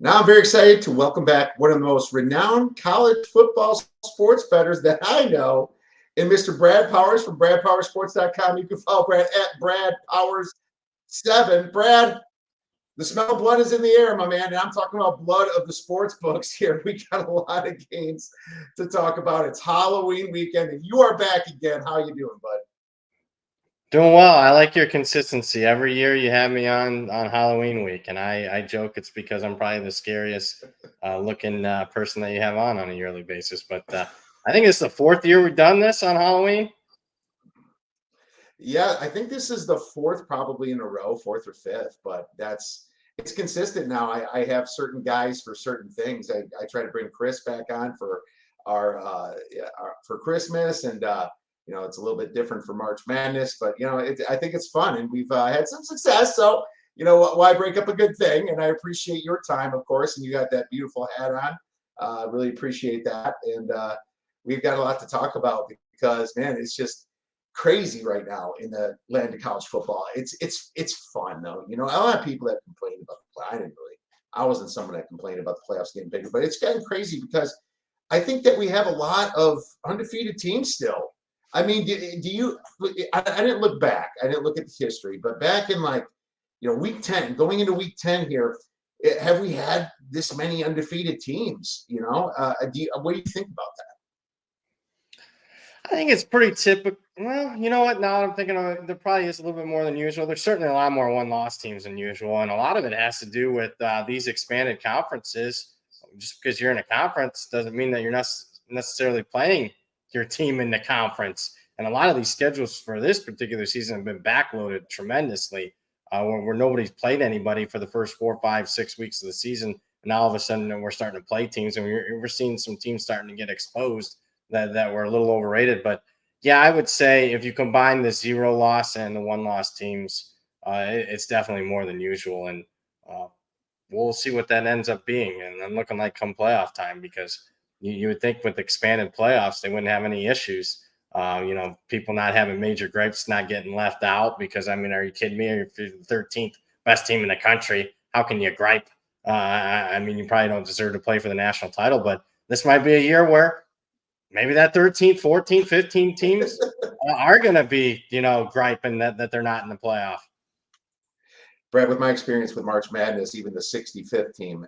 Now I'm very excited to welcome back one of the most renowned college football sports bettors that I know, and Mr. Brad Powers from BradPowersports.com. You can follow Brad at Brad Powers7. Brad, the smell of blood is in the air, my man, and I'm talking about blood of the sports books here. We got a lot of games to talk about. It's Halloween weekend, and you are back again. How you doing, bud? Doing well. I like your consistency. Every year you have me on Halloween week, and I joke it's because I'm probably the scariest looking person that you have on a yearly basis. But I think it's the fourth year we've done this on Halloween. Yeah, I think this is the fourth probably in a row, fourth or fifth, but it's consistent now. I have certain guys for certain things. I try to bring Chris back on for for Christmas, and it's a little bit different for March Madness, but I think it's fun, and we've had some success. So why break up a good thing? And I appreciate your time, of course, and you got that beautiful hat on. Really appreciate that, and we've got a lot to talk about because man, it's just crazy right now in the land of college football. It's fun though. A lot of people that complain about the play. I wasn't someone that complained about the playoffs getting bigger, but it's getting crazy because I think that we have a lot of undefeated teams still. I mean, do you? I didn't look back. I didn't look at the history, but back in week 10, going into week 10 here, have we had this many undefeated teams? What do you think about that? I think it's pretty typical. Well, you know what? Now that I'm thinking of it, there probably is a little bit more than usual. There's certainly a lot more one-loss teams than usual, and a lot of it has to do with these expanded conferences. Just because you're in a conference doesn't mean that you're not necessarily playing your team in the conference. And a lot of these schedules for this particular season have been backloaded tremendously, where nobody's played anybody for the first 4, 5, 6 weeks of the season. And now all of a sudden we're starting to play teams, and we're seeing some teams starting to get exposed that were a little overrated. But yeah, I would say if you combine the 0 loss and the 1 loss teams, it's definitely more than usual. And uh, we'll see what that ends up being. And I'm looking like come playoff time, because you would think with expanded playoffs, they wouldn't have any issues. People not having major gripes, not getting left out, because, I mean, are you kidding me? If you're the 13th best team in the country, how can you gripe? I mean, you probably don't deserve to play for the national title, but this might be a year where maybe that 13th, 14th, 15 teams are going to be, griping that they're not in the playoff. Brad, with my experience with March Madness, even the 65th team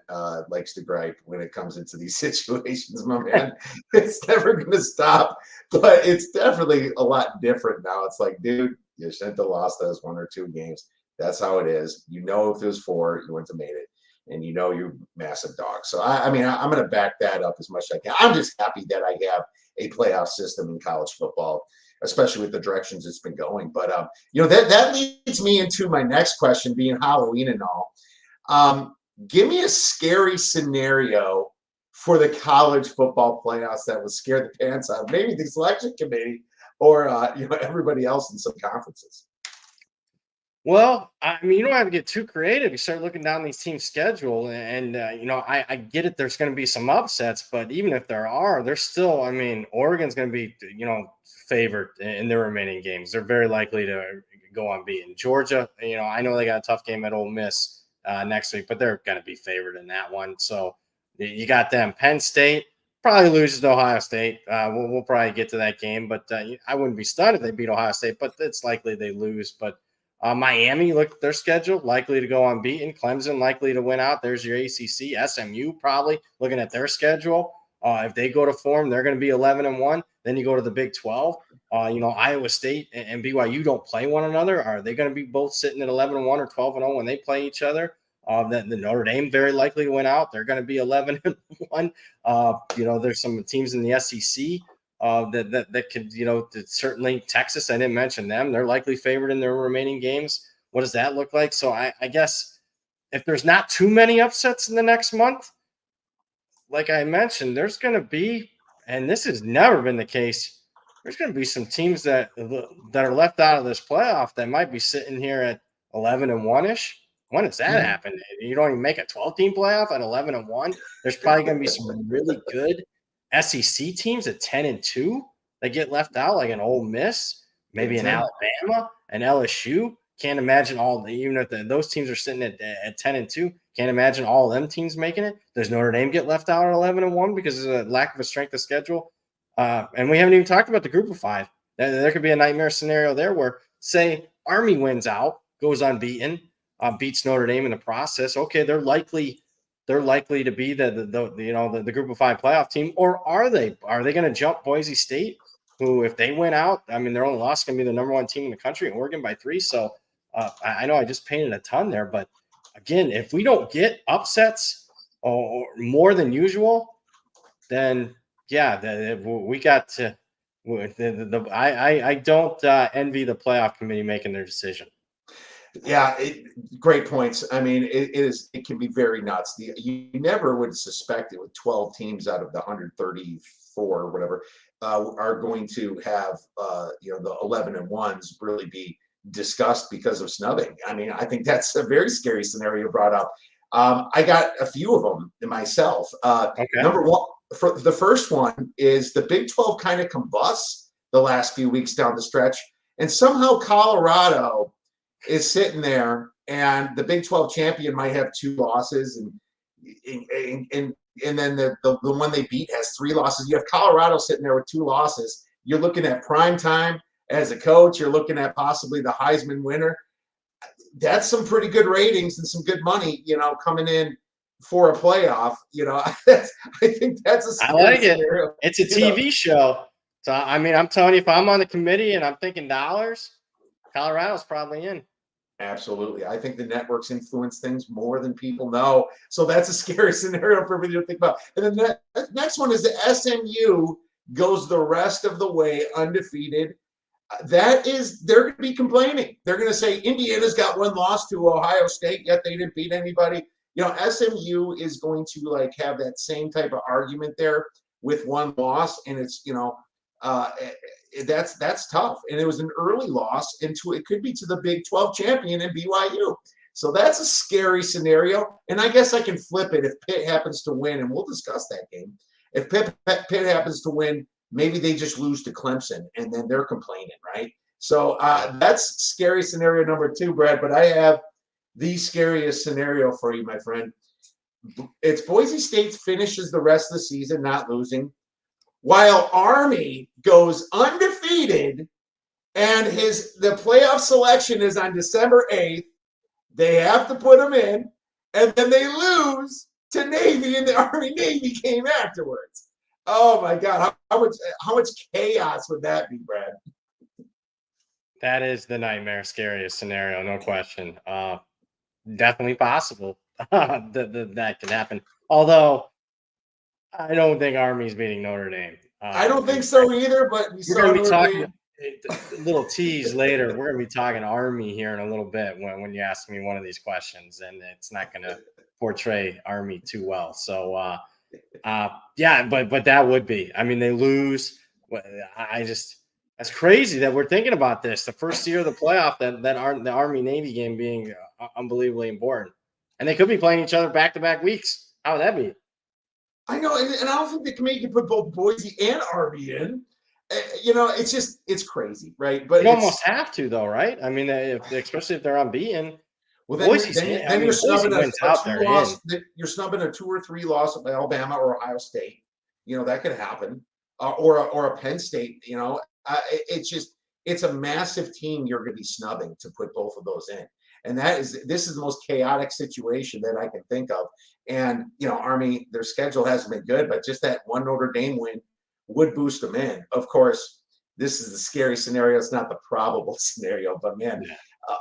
likes to gripe when it comes into these situations, my man. It's never going to stop, but it's definitely a lot different now. It's like, dude, you shouldn't have lost those 1 or 2 games. That's how it is. If it was 4, you wouldn't have made it. And you're massive dogs. So, I'm going to back that up as much as I can. I'm just happy that I have a playoff system in college football, especially with the directions it's been going. But that leads me into my next question, being Halloween and all. Give me a scary scenario for the college football playoffs that would scare the pants out of maybe the selection committee or everybody else in some conferences. Well, I mean, you don't have to get too creative. You start looking down these teams' schedule, and I get it. There's going to be some upsets, but even if there are, there's still. I mean, Oregon's going to be, favored in their remaining games. They're very likely to go unbeaten. Georgia, I know they got a tough game at Ole Miss next week, but they're going to be favored in that one. So you got them. Penn State probably loses to Ohio State. We'll probably get to that game, but I wouldn't be stunned if they beat Ohio State, but it's likely they lose. But Miami, look at their schedule, likely to go unbeaten. Clemson, likely to win out. There's your ACC. SMU, probably looking at their schedule. If they go to form, they're going to be 11-1. Then you go to the Big 12. Iowa State and BYU don't play one another. Are they going to be both sitting at 11-1 or 12-0 when they play each other? The Notre Dame very likely to win out. They're going to be 11-1. There's some teams in the SEC that could, certainly Texas, I didn't mention them. They're likely favored in their remaining games. What does that look like? So I guess if there's not too many upsets in the next month, like I mentioned, there's going to be, and this has never been the case, there's going to be some teams that are left out of this playoff that might be sitting here at 11-1-ish. When does that happen? You don't even make a 12-team playoff at 11-1. There's probably going to be some really good SEC teams at 10-2 that get left out, like an Ole Miss, maybe an Alabama, an LSU. Can't imagine even if those teams are sitting at 10-2. Can't imagine all of them teams making it. Does Notre Dame get left out at 11-1 because of a lack of a strength of schedule? And we haven't even talked about the group of 5. There could be a nightmare scenario there where, say, Army wins out, goes unbeaten, beats Notre Dame in the process. Okay, they're likely to be the group of 5 playoff team, or are they? Are they going to jump Boise State, who, if they win out, I mean, their only loss is going to be the number 1 team in the country, Oregon, by 3. So I know I just painted a ton there, but again, if we don't get upsets or more than usual, then yeah, we got to. I don't envy the playoff committee making their decision. Yeah, great points. I mean, it can be very nuts. You never would suspect it with 12 teams out of the 134 or whatever are going to have the 11-1s really be discussed because of snubbing. I mean, I think that's a very scary scenario brought up. I got a few of them myself. Okay. Number one, for the first one is the Big 12 kind of combusts the last few weeks down the stretch, and somehow Colorado is sitting there, and the Big 12 champion might have 2 losses, and then the one they beat has 3 losses. You have Colorado sitting there with 2 losses. You're looking at prime time as a coach. You're looking at possibly the Heisman winner. That's some pretty good ratings and some good money, coming in for a playoff. I think that's a I like it. scenario. It's a TV show. So, I mean, I'm telling you, if I'm on the committee and I'm thinking dollars, Colorado's probably in. Absolutely. I think the networks influence things more than people know. So that's a scary scenario for me to think about. And then the next one is the SMU goes the rest of the way undefeated. They're going to be complaining. They're going to say Indiana's got 1 loss to Ohio State, yet they didn't beat anybody. SMU is going to have that same type of argument there with 1 loss. And it's, that's tough, and it was an early loss into it could be to the Big 12 champion in BYU. So that's a scary scenario. And I guess I can flip it if Pitt happens to win, and we'll discuss that game. If Pitt happens to win, maybe they just lose to Clemson, and then they're complaining, right? So that's scary scenario number 2, Brad. But I have the scariest scenario for you, my friend. It's Boise State finishes the rest of the season not losing, while Army goes undefeated, and the playoff selection is on December 8th. They have to put them in, and then they lose to Navy in the Army-Navy game afterwards. Oh, my God. How much chaos would that be, Brad? That is the nightmare scariest scenario, no question. Definitely possible that can happen. Although, I don't think Army's beating Notre Dame. I don't think so either, but we're going to be talking a little tease later. We're going to be talking Army here in a little bit when you ask me one of these questions, and it's not going to portray Army too well. So, yeah, but that would be. I mean, they lose. That's crazy that we're thinking about this. The first year of the playoff, the Army-Navy game being unbelievably important. And they could be playing each other back-to-back weeks. How would that be? I know, and I don't think the committee can put both Boise and Army in. It's crazy, right? But you almost have to, though, right? I mean, especially if they're unbeaten. Well, then you're snubbing you're snubbing a 2 or 3 loss of Alabama or Ohio State. That could happen, or a Penn State. It's a massive team you're going to be snubbing to put both of those in. And this is the most chaotic situation that I can think of. And, Army, their schedule hasn't been good, but just that 1 Notre Dame win would boost them in. Of course, this is the scary scenario. It's not the probable scenario, but man,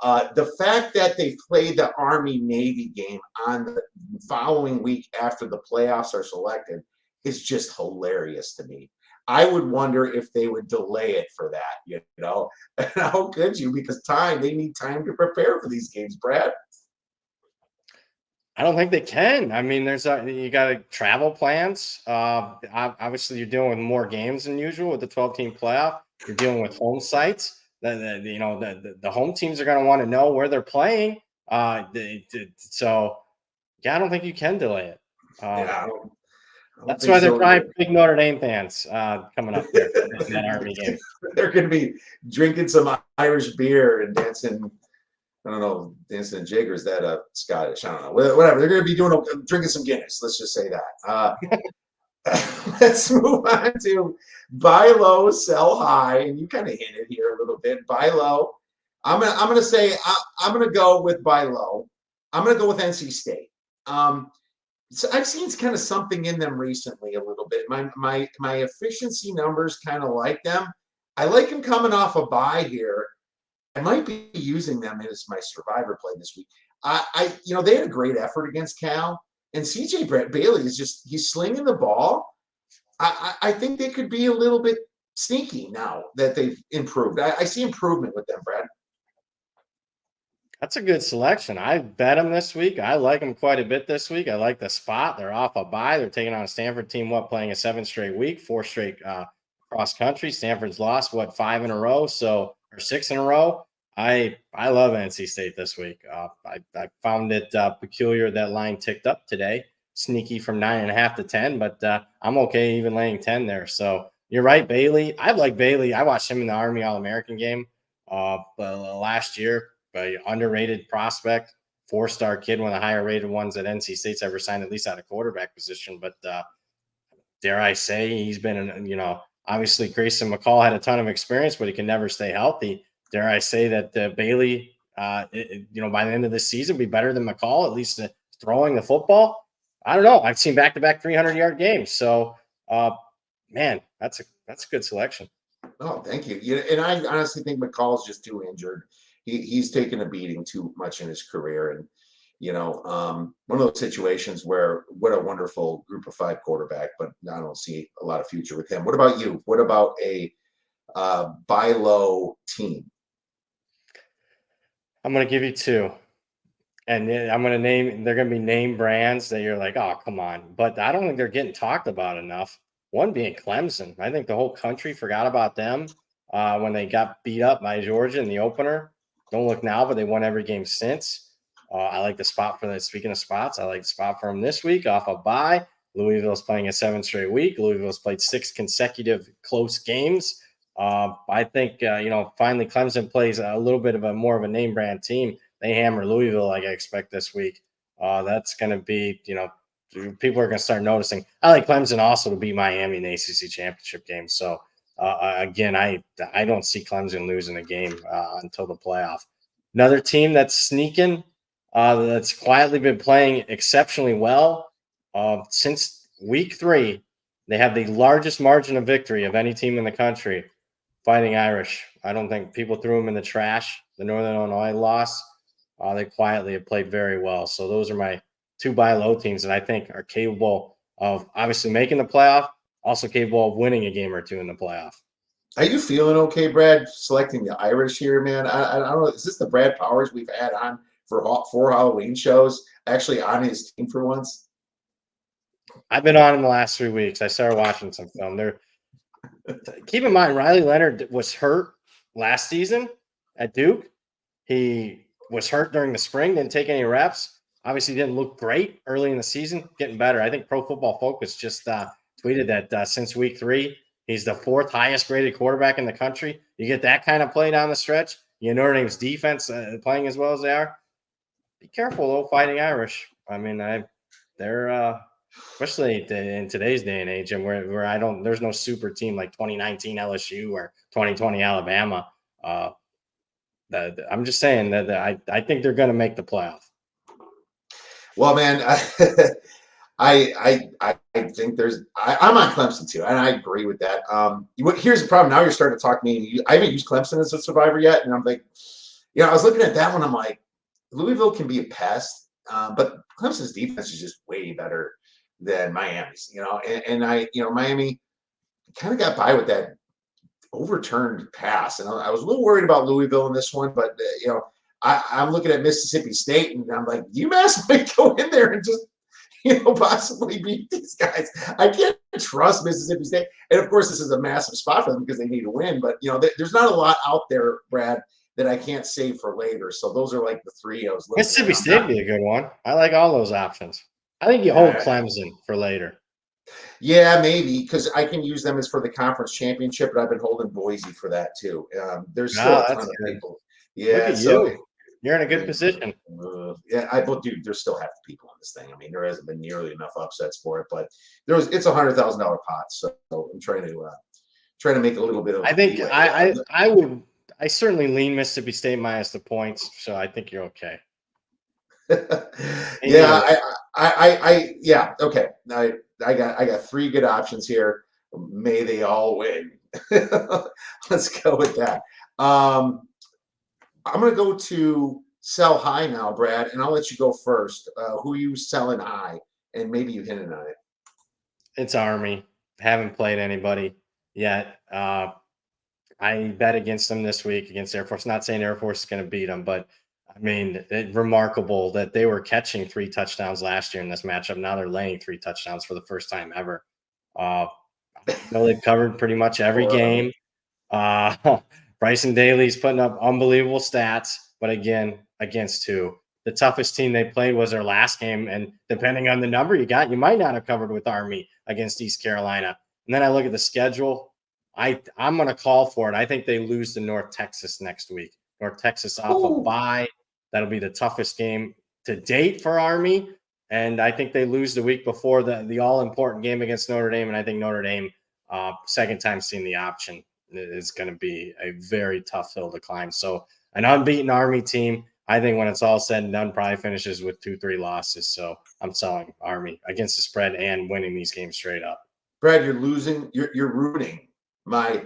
the fact that they played the Army-Navy game on the following week after the playoffs are selected is just hilarious to me. I would wonder if they would delay it for that, And how could you? Because they need time to prepare for these games, Brad. I don't think they can. I mean, you got travel plans. Obviously, you're dealing with more games than usual with the 12-team playoff. You're dealing with home sites. The home teams are going to want to know where they're playing. So, yeah, I don't think you can delay it. That's why they're probably big Notre Dame fans coming up there in that Army game. They're going to be drinking some Irish beer and dancing I don't know, instant jig, or is that Scottish? I don't know. Whatever. They're going to be drinking some Guinness. Let's just say that. Let's move on to buy low, sell high, and you kind of hinted here a little bit. Buy low. I'm gonna say I'm gonna go with buy low. I'm gonna go with NC State. So I've seen kind of something in them recently a little bit. My efficiency numbers kind of like them. I like them coming off a bye here. I might be using them as my survivor play this week. They had a great effort against Cal, and CJ Bailey he's slinging the ball. I think they could be a little bit sneaky now that they've improved. I see improvement with them, Brad. That's a good selection. I bet them this week. I like them quite a bit this week. I like the spot. They're off a bye. They're taking on a Stanford team, playing a 7 straight week, 4 straight cross country. Stanford's lost, 5 in a row, or 6 in a row. I love NC State this week. I found it peculiar that line ticked up today, sneaky from 9.5 to 10, but I'm okay even laying 10 there. So you're right, Bailey. I like Bailey. I watched him in the Army All-American game last year. Underrated prospect, 4-star kid, one of the higher rated ones that NC State's ever signed, at least at a quarterback position. But dare I say, he's been, obviously Grayson McCall had a ton of experience, but he can never stay healthy. Dare I say that Bailey, by the end of this season, be better than McCall, at least throwing the football. I don't know. I've seen back-to-back 300-yard games. So, man, that's a good selection. Oh, thank you. And I honestly think McCall's just too injured. He's taken a beating too much in his career, and one of those situations where what a wonderful group of 5 quarterback, but I don't see a lot of future with him. What about you? What about a buy low team? I'm going to give you 2. And I'm going to they're going to be name brands that you're like, oh, come on. But I don't think they're getting talked about enough. One being Clemson. I think the whole country forgot about them when they got beat up by Georgia in the opener. Don't look now, but they won every game since. I like the spot for that. Speaking of spots, I like the spot for them this week off a bye. Louisville's playing a 7 straight week. Louisville's played 6 consecutive close games. I think, finally Clemson plays a little bit of more of a name brand team. They hammer Louisville like I expect this week. That's going to be, people are going to start noticing. I like Clemson also to beat Miami in the ACC championship game. So, again, I don't see Clemson losing a game until the playoff. Another team that's sneaking, that's quietly been playing exceptionally well since week 3. They have the largest margin of victory of any team in the country, Fighting Irish. I don't think people threw them in the trash. The Northern Illinois loss, they quietly have played very well. So those are my 2 buy low teams that I think are capable of obviously making the playoff, also capable of winning a game or 2 in the playoff. Are you feeling okay, Brad, selecting the Irish here, man? I don't know. Is this the Brad Powers we've had on for 4 Halloween shows, actually on his team for once? I've been on him the last 3 weeks. I started watching some film. Keep in mind, Riley Leonard was hurt last season at Duke. He was hurt during the spring, didn't take any reps. Obviously didn't look great early in the season, getting better. I think Pro Football Focus just tweeted that since week 3, he's the 4th highest graded quarterback in the country. You get that kind of play down the stretch. Notre Dame's defense playing as well as they are. Be careful, though, Fighting Irish. I mean, they're especially in today's day and age, and where there's no super team like 2019 LSU or 2020 Alabama. I'm just saying that I think they're going to make the playoff. Well, man, I think I'm on Clemson too, and I agree with that. Here's the problem. Now you're starting to talk to me. I haven't used Clemson as a survivor yet, and I'm like, I was looking at that one. I'm like, Louisville can be a pest, but Clemson's defense is just way better than Miami's. Miami kind of got by with that overturned pass, and I was a little worried about Louisville in this one, but I'm looking at Mississippi State, and I'm like, UMass might go in there and just possibly beat these guys. I can't trust Mississippi State. And of course, this is a massive spot for them because they need to win. But, there's not a lot out there, Brad, that I can't save for later. So those are like the 3 I was looking at. Mississippi State would be a good one. I like all those options. I think you hold Clemson for later. Yeah, maybe, because I can use them as for the conference championship, but I've been holding Boise for that too. There's still a ton of people. Yeah, Look at you. You're in a good position. Yeah, but dude, there's still half the people on this thing. I mean, there hasn't been nearly enough upsets for it, but it's $100,000 pot, so I'm trying to make a little bit of I think leeway. I certainly lean Mississippi State minus the points, so I think you're okay. Yeah, yeah, okay. I got three good options here. May they all win. Let's go with that. I'm going to go to sell high now, Brad, and I'll let you go first. Who are you selling high? And maybe you hinted on it. It's Army. Haven't played anybody yet. I bet against them this week against Air Force. Not saying Air Force is going to beat them, but I mean, remarkable that they were catching 3 touchdowns last year in this matchup. Now they're laying 3 touchdowns for the first time ever. They've covered pretty much every game. Bryson Daly's putting up unbelievable stats, but again, against who? The toughest team they played was their last game, and depending on the number you got, you might not have covered with Army against East Carolina. And then I look at the schedule. I'm going to call for it. I think they lose to North Texas next week. North Texas off a bye. That'll be the toughest game to date for Army. And I think they lose the week before the all-important game against Notre Dame. And I think Notre Dame, second time seeing the option, is going to be a very tough hill to climb. So an unbeaten Army team, I think when it's all said and done, probably finishes with 2-3 losses. So I'm selling Army against the spread and winning these games straight up. Brad, you're losing. You're ruining my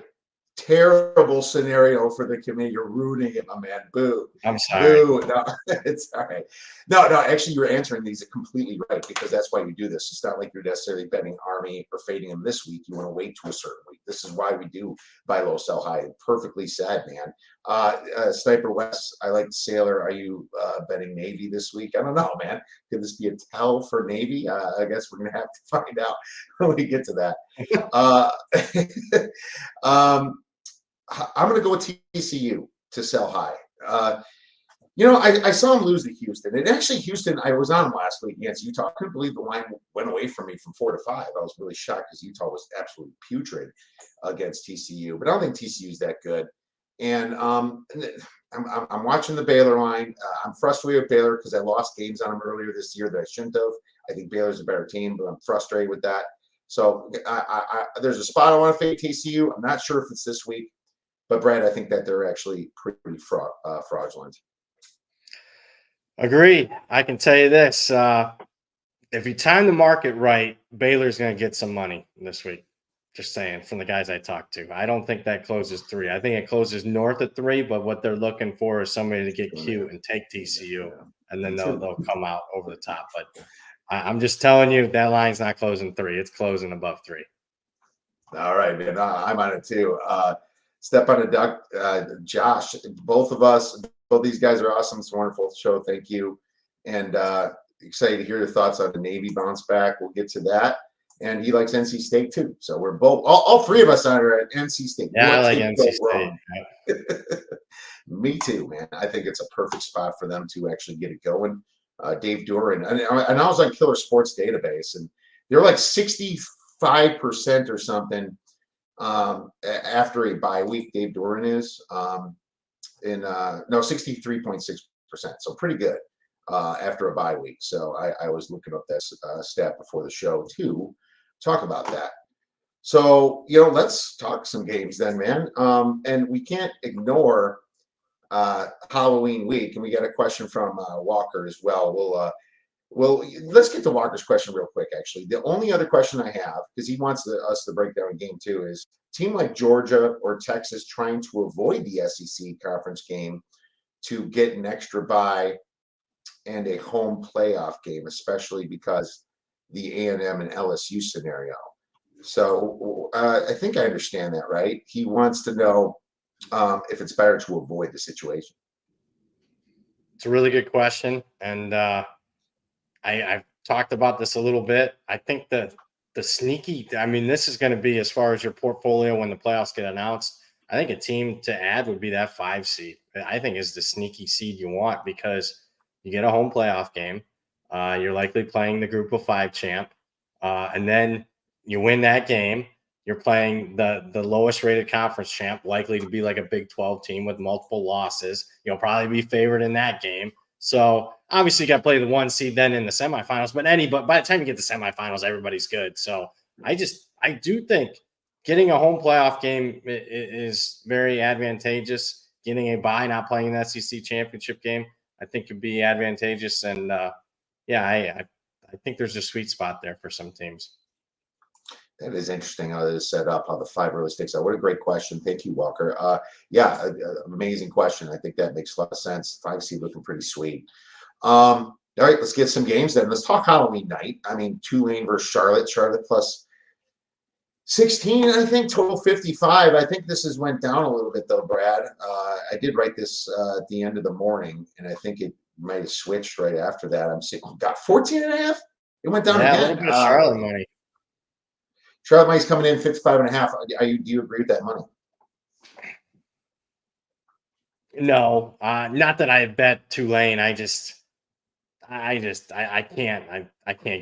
terrible scenario for the committee. You're ruining it, my man. Boo. I'm sorry. Boo. No, it's all right. No, actually, you're answering these completely right because that's why you do this. It's not like you're necessarily betting Army or fading them this week. You want to wait to a certain week. This is why we do buy low, sell high. Perfectly said, man. Sniper West, I like Sailor. Are you betting Navy this week? I don't know, man. Could this be a tell for Navy? I guess we're going to have to find out when we get to that. I'm going to go with TCU to sell high. I saw him lose to Houston. And actually, Houston, I was on him last week against Utah. I couldn't believe the line went away from me from 4 to 5. I was really shocked because Utah was absolutely putrid against TCU. But I don't think TCU is that good. And I'm watching the Baylor line. I'm frustrated with Baylor because I lost games on them earlier this year that I shouldn't have. I think Baylor's a better team, but I'm frustrated with that. So there's a spot I want to fade TCU. I'm not sure if it's this week. But, Brad, I think that they're actually pretty fraudulent. Agree. I can tell you this. If you time the market right, Baylor's going to get some money this week. Just saying, from the guys I talked to. I don't think that closes 3. I think it closes north of 3, but what they're looking for is somebody to get cute and take TCU, and then they'll come out over the top. But I'm just telling you, that line's not closing 3. It's closing above 3. All right, man. I'm on it, too. Step on a duck, Josh. Both these guys are awesome. It's a wonderful show. Thank you. And excited to hear your thoughts on the Navy bounce back. We'll get to that. And he likes NC State too. So we're both, all 3 of us are at NC State. Yeah, I like NC State. Me too, man. I think it's a perfect spot for them to actually get it going. Dave Duran. And I was on Killer Sports Database, and they're like 65% or something. After a bye week, Dave Doran is 63.6%, so pretty good after a bye week. So I was looking up that stat before the show to talk about that. So let's talk some games then, man. And we can't ignore Halloween week, and we got a question from Walker as well. Well, let's get to Walker's question real quick, actually. The only other question I have, because he wants us to break down a game too, is a team like Georgia or Texas trying to avoid the SEC conference game to get an extra bye and a home playoff game, especially because the A&M and LSU scenario. So I think I understand that, right? He wants to know if it's better to avoid the situation. It's a really good question. And I've talked about this a little bit. I think the sneaky, this is going to be, as far as your portfolio when the playoffs get announced, I think a team to add would be that 5 seed. I think is the sneaky seed you want because you get a home playoff game. You're likely playing the group of 5 champ. And then you win that game. You're playing the lowest rated conference champ, likely to be like a Big 12 team with multiple losses. You'll probably be favored in that game. So obviously you got to play the 1 seed then in the semifinals. But by the time you get to semifinals, everybody's good. So I do think getting a home playoff game is very advantageous. Getting a bye, not playing the SEC championship game, I think could be advantageous. And I think there's a sweet spot there for some teams. That is interesting how it is set up, how the 5 really sticks out. What a great question. Thank you, Walker. Amazing question. I think that makes a lot of sense. 5 seed looking pretty sweet. All right, let's get some games then. Let's talk Halloween night. I mean, Tulane versus Charlotte. Charlotte plus 16, I think, total 55. I think this went down a little bit, though, Brad. I did write this at the end of the morning, and I think it might have switched right after that. I'm seeing, got 14 and a half? It went down again. A little bit of Charlotte money. Charlotte money's coming in 55 and a half. Do you agree with that money? No, not that I bet Tulane. I can't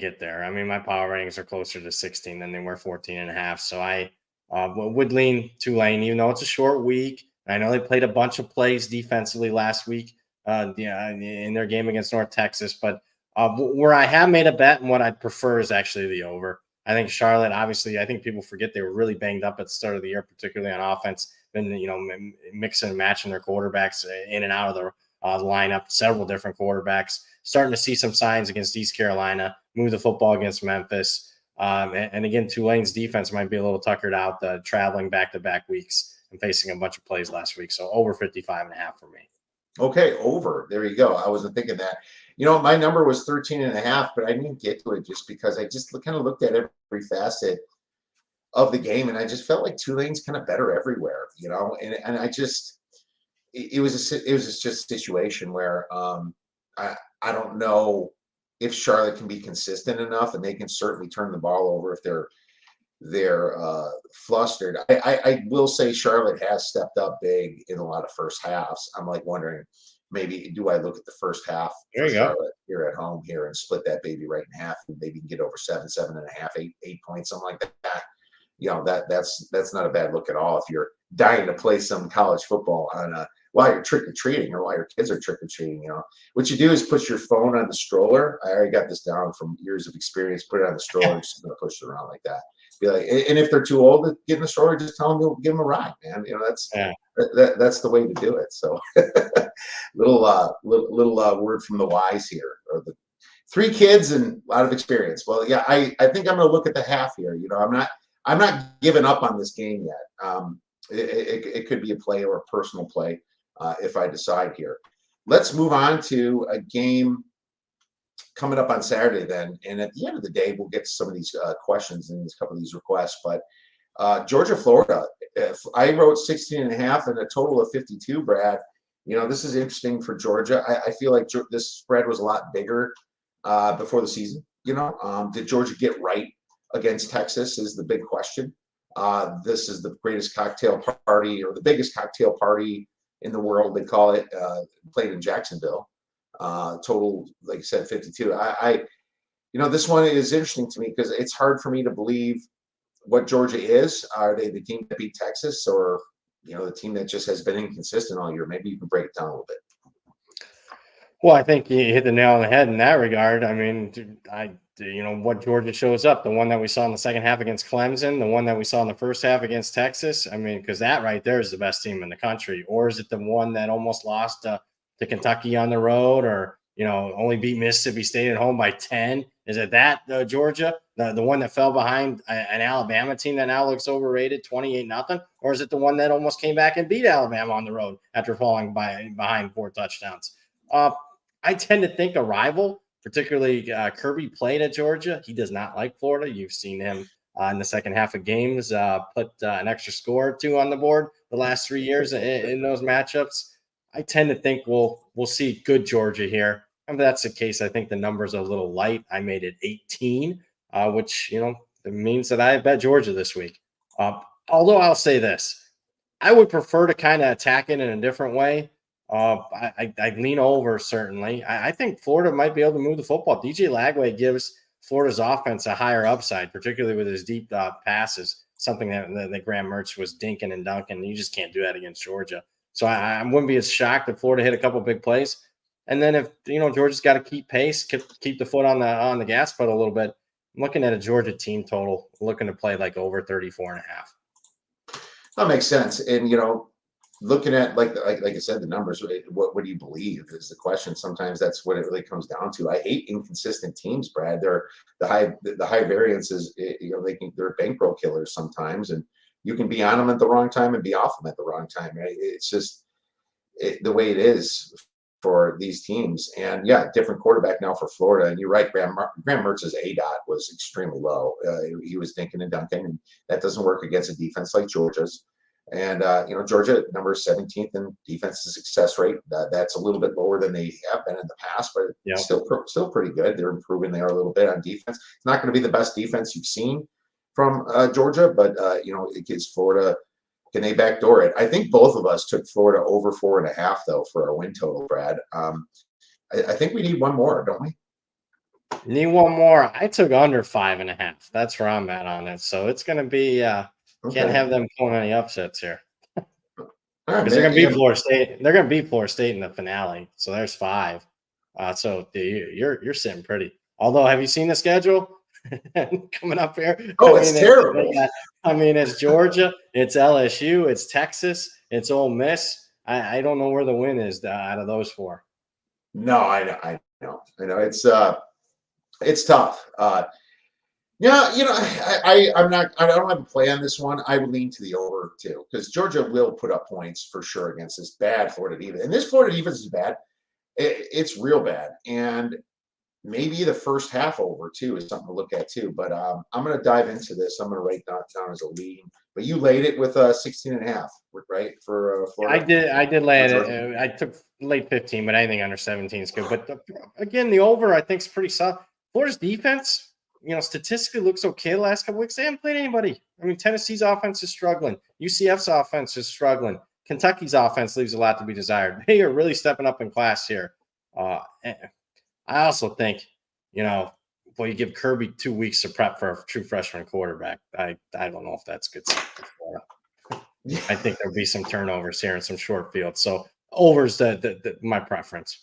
get there. I mean, my power ratings are closer to 16 than they were 14 and a half. So I would lean Tulane, even though it's a short week. I know they played a bunch of plays defensively last week in their game against North Texas. But where I have made a bet and what I'd prefer is actually the over. I think Charlotte, obviously, I think people forget they were really banged up at the start of the year, particularly on offense. Been, mixing and matching their quarterbacks in and out of the lineup, several different quarterbacks. Starting to see some signs against East Carolina, move the football against Memphis. And again, Tulane's defense might be a little tuckered out, traveling back-to-back weeks and facing a bunch of plays last week. So over 55 and a half for me. Okay, over. There you go. I wasn't thinking that. My number was 13 and a half, but I didn't get to it just because I just kind of looked at every facet of the game, and I just felt like Tulane's kind of better everywhere, and I just it was just a situation where I don't know if Charlotte can be consistent enough, and they can certainly turn the ball over if they're flustered. I will say Charlotte has stepped up big in a lot of first halves. I'm like wondering, maybe do I look at the first half for Charlotte here at home here and split that baby right in half and maybe get over 7 and a half, 8 points, something like that. That's not a bad look at all if you're dying to play some college football on while you're trick-or-treating or while your kids are trick-or-treating. What you do is put your phone on the stroller. I already got this down from years of experience. Put it on the stroller, just gonna push it around like that. Be like, and if they're too old to get in the stroller, just tell them to give them a ride, man. That's the way to do it. So little word from the wise here, or the 3 kids and a lot of experience. Well, yeah, I think I'm gonna look at the half here. I'm not giving up on this game yet. It could be a play or a personal play if I decide here. Let's move on to a game coming up on Saturday then. And at the end of the day, we'll get to some of these questions and a couple of these requests. But Georgia, Florida, I wrote 16 and a half and a total of 52, Brad. This is interesting for Georgia. I feel like this spread was a lot bigger before the season. Did Georgia get right against Texas is the big question. This is the greatest cocktail party, or the biggest cocktail party in the world, they call it, played in Jacksonville. Total, like I said, 52. This one is interesting to me because it's hard for me to believe what Georgia is. Are they the team that beat Texas, or the team that just has been inconsistent all year? Maybe you can break it down a little bit. Well, I think you hit the nail on the head in that regard. I mean, what Georgia shows up, the one that we saw in the second half against Clemson, the one that we saw in the first half against Texas. I mean, because that right there is the best team in the country. Or is it the one that almost lost to Kentucky on the road, or only beat Mississippi State at home by 10? Is it that Georgia, the one that fell behind an Alabama team that now looks overrated, 28-0? Or is it the one that almost came back and beat Alabama on the road after falling behind 4 touchdowns? I tend to think a rival, particularly Kirby, played at Georgia. He does not like Florida. You've seen him in the second half of games put an extra score or 2 on the board the last 3 years in those matchups. I tend to think we'll see good Georgia here. If that's the case, I think the number's a little light. I made it 18, which it means that I bet Georgia this week. Although I'll say this, I would prefer to kind of attack it in a different way. I'd lean over, certainly. I think Florida might be able to move the football. DJ Lagway gives Florida's offense a higher upside, particularly with his deep passes. something that Graham Mertz was dinking and dunking. You just can't do that against Georgia. So I wouldn't be as shocked if Florida hit a couple big plays. And then if Georgia's got to keep pace, keep the foot on the gas pedal a little bit. I'm looking at a Georgia team total, looking to play like over 34.5. That makes sense. And looking at like I said, the numbers. What do you believe is the question. Sometimes that's what it really comes down to. I hate inconsistent teams, Brad. They're the high variances. They're bankroll killers sometimes, and you can be on them at the wrong time and be off them at the wrong time. Right? It's just the way it is for these teams. And yeah, different quarterback now for Florida. And you're right, Graham Mertz's ADOT was extremely low. He was dinking and dunking, and that doesn't work against a defense like Georgia's. And Georgia number 17th in defensive success rate. That's a little bit lower than they have been in the past, but still pretty good. They're improving there a little bit on defense. It's not going to be the best defense you've seen from Georgia, but it gives Florida. Can they backdoor it? I think both of us took Florida over 4.5 though for our win total, Brad. I think we need one more, don't we? Need one more. I took under 5.5. That's where I'm at on it. So it's going to be. Can't have them pulling any upsets here. Because they're going to beat Florida State. They're going to beat Florida State in the finale. So there's 5. So you're sitting pretty. Although, have you seen the schedule coming up here? It's terrible. It's Georgia, it's LSU, it's Texas, it's Ole Miss. I don't know where the win is out of those 4. No, I know. It's tough. I don't have a play on this one. I would lean to the over too, because Georgia will put up points for sure against this bad Florida defense. And this Florida defense is bad. It's real bad. And maybe the first half over too is something to look at too. But I'm going to dive into this. I'm going to write that down as a lead. But you laid it with 16.5, right? For Florida. I did lay it. I took late 15, but anything under 17 is good. But again, the over I think is pretty solid. Florida's defense, statistically looks okay the last couple weeks. They haven't played anybody. Tennessee's offense is struggling. UCF's offense is struggling. Kentucky's offense leaves a lot to be desired. They are really stepping up in class here. I also think, you give Kirby 2 weeks to prep for a true freshman quarterback. I don't know if that's good stuff for Florida. I think there'll be some turnovers here and some short fields. So over's my preference.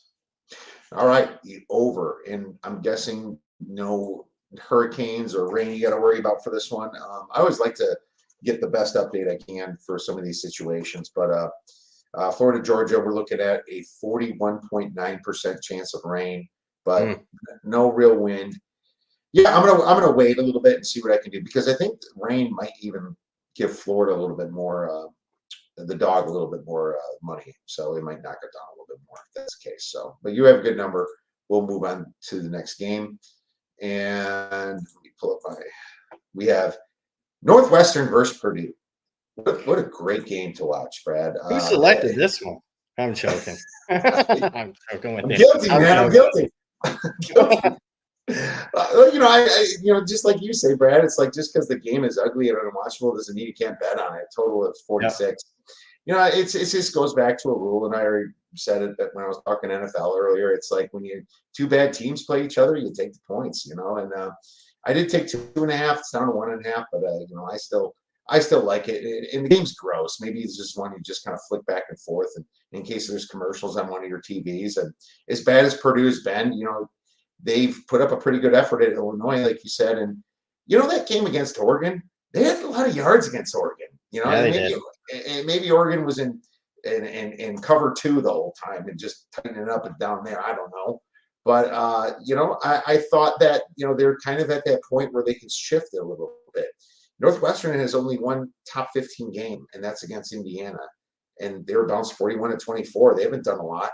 All right, the over. And I'm guessing no hurricanes or rain you got to worry about for this one. I always like to get the best update I can for some of these situations, but Florida, Georgia, we're looking at a 41.9% chance of rain, but no real wind. Yeah, I'm gonna wait a little bit and see what I can do, because I think rain might even give Florida a little bit more, the dog a little bit more money, so it might knock it down a little bit more if that's the case. So, but you have a good number. We'll move on to the next game. And let me pull up we have Northwestern versus Purdue. What a great game to watch, Brad. Who selected this one? I'm joking. I'm joking with you. Guilty, man. I'm guilty. Just like you say, Brad, it's like just because the game is ugly and unwatchable doesn't mean you can't bet on it. Total of 46. Yep. It just goes back to a rule, and I already said it when I was talking NFL earlier. It's like when two bad teams play each other, you take the points, and I did take 2.5. It's down to 1.5, but I still like it. And the game's gross. Maybe it's just one you just kind of flick back and forth, and in case there's commercials on one of your TVs. And as bad as Purdue has been, they've put up a pretty good effort at Illinois, like you said. And that game against Oregon, they had a lot of yards against Oregon. Maybe Oregon was in cover 2 the whole time and just tightening it up and down there. I don't know. But, I thought that, they're kind of at that point where they can shift it a little bit. Northwestern has only one top 15 game, and that's against Indiana. And they were bounced 41-24. They haven't done a lot.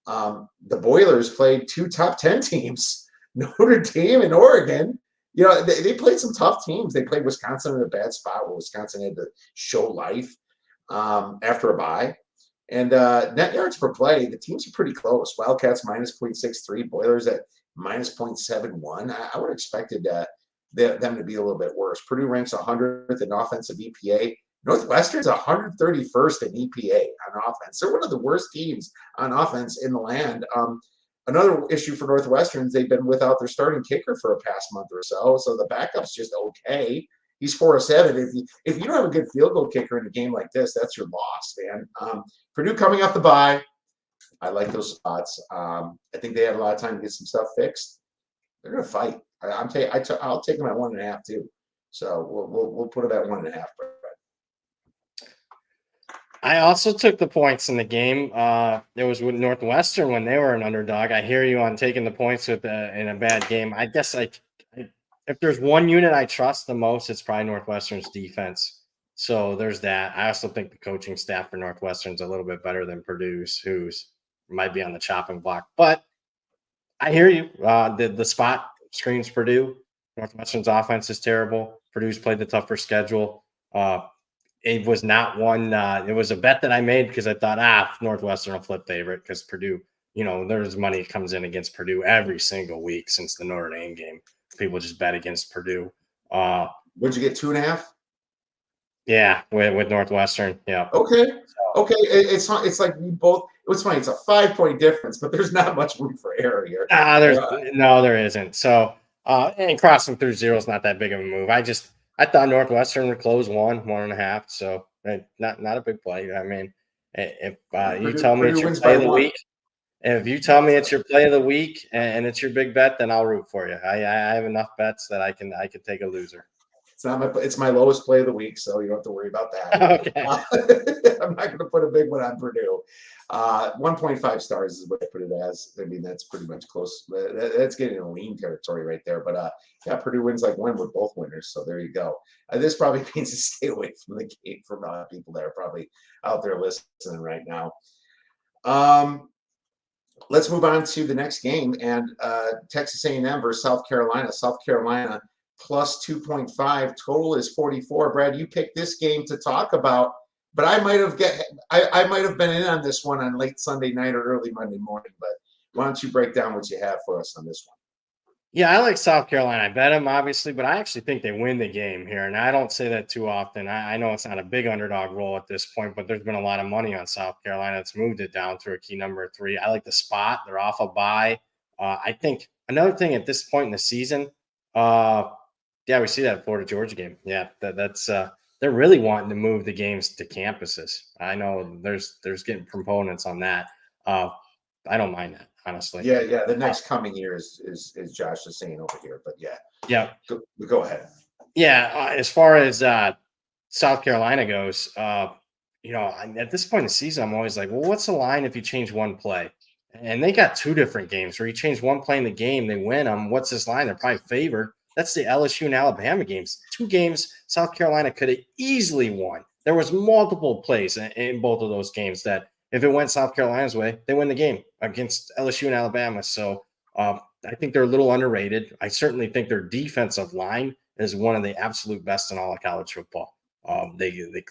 The Boilers played 2 top 10 teams, Notre Dame and Oregon. They played some tough teams. They played Wisconsin in a bad spot where Wisconsin had to show life after a bye. And net yards per play, the teams are pretty close. Wildcats minus 0.63, Boilers at minus 0.71. I would have expected them to be a little bit worse. Purdue ranks 100th in offensive EPA. Northwestern's 131st in EPA on offense. They're one of the worst teams on offense in the land. Another issue for Northwestern is they've been without their starting kicker for a past month or so. So the backup's just okay. He's 4-7. If you don't have a good field goal kicker in a game like this, that's your loss, man. Purdue coming off the bye. I like those spots. I think they had a lot of time to get some stuff fixed. They're going to fight. I'll take them at 1.5 too. So we'll put it at 1.5. I also took the points in the game. It was with Northwestern when they were an underdog. I hear you on taking the points in a bad game. I guess if there's one unit I trust the most, it's probably Northwestern's defense. So there's that. I also think the coaching staff for Northwestern's a little bit better than Purdue's, who's might be on the chopping block. But I hear you. The spot screams Purdue. Northwestern's offense is terrible. Purdue's played the tougher schedule. It was not one. It was a bet that I made because I thought, Northwestern will flip favorite because Purdue, there's money that comes in against Purdue every single week since the Notre Dame game. People just bet against Purdue. Would you get 2.5? Yeah, with Northwestern. Yeah. Okay. Okay. It's like we both. It's funny. It's a 5-point difference, but there's not much room for error here. There isn't. So, and crossing through zero is not that big of a move. I thought Northwestern would close 1.5. So not a big play. I mean, if you tell me it's your play of the week, if you tell me it's your play of the week and it's your big bet, then I'll root for you. I have enough bets that I can take a loser. It's my lowest play of the week, so you don't have to worry about that. Okay. I'm not going to put a big one on Purdue. 1.5 stars is what I put it as. I mean, that's pretty much close. That's getting a lean territory right there. But Purdue wins like one with both winners. So there you go. This probably means to stay away from the game from people that are probably out there listening right now. Let's move on to the next game, and Texas A&M versus South Carolina. South Carolina plus 2.5. Total is 44. Brad, you picked this game to talk about, but I might have been in on this one on late Sunday night or early Monday morning. But why don't you break down what you have for us on this one? Yeah, I like South Carolina. I bet them, obviously, but I actually think they win the game here. And I don't say that too often. I know it's not a big underdog role at this point, but there's been a lot of money on South Carolina. It's moved it down to a key number 3. I like the spot. They're off a bye. I think another thing at this point in the season, we see that Florida Georgia game. Yeah, that's they're really wanting to move the games to campuses. I know there's getting proponents on that. I don't mind that, honestly. Yeah. The next coming year is Josh is saying over here, but yeah. Go ahead. Yeah, as far as South Carolina goes, at this point in the season, I'm always like, well, what's the line if you change one play? And they got 2 different games where you change one play in the game, they win them. What's this line? They're probably favored. That's the LSU and Alabama games. 2 games South Carolina could have easily won. There was multiple plays in both of those games that if it went South Carolina's way, they win the game against LSU and Alabama. So I think they're a little underrated. I certainly think their defensive line is one of the absolute best in all of college football. They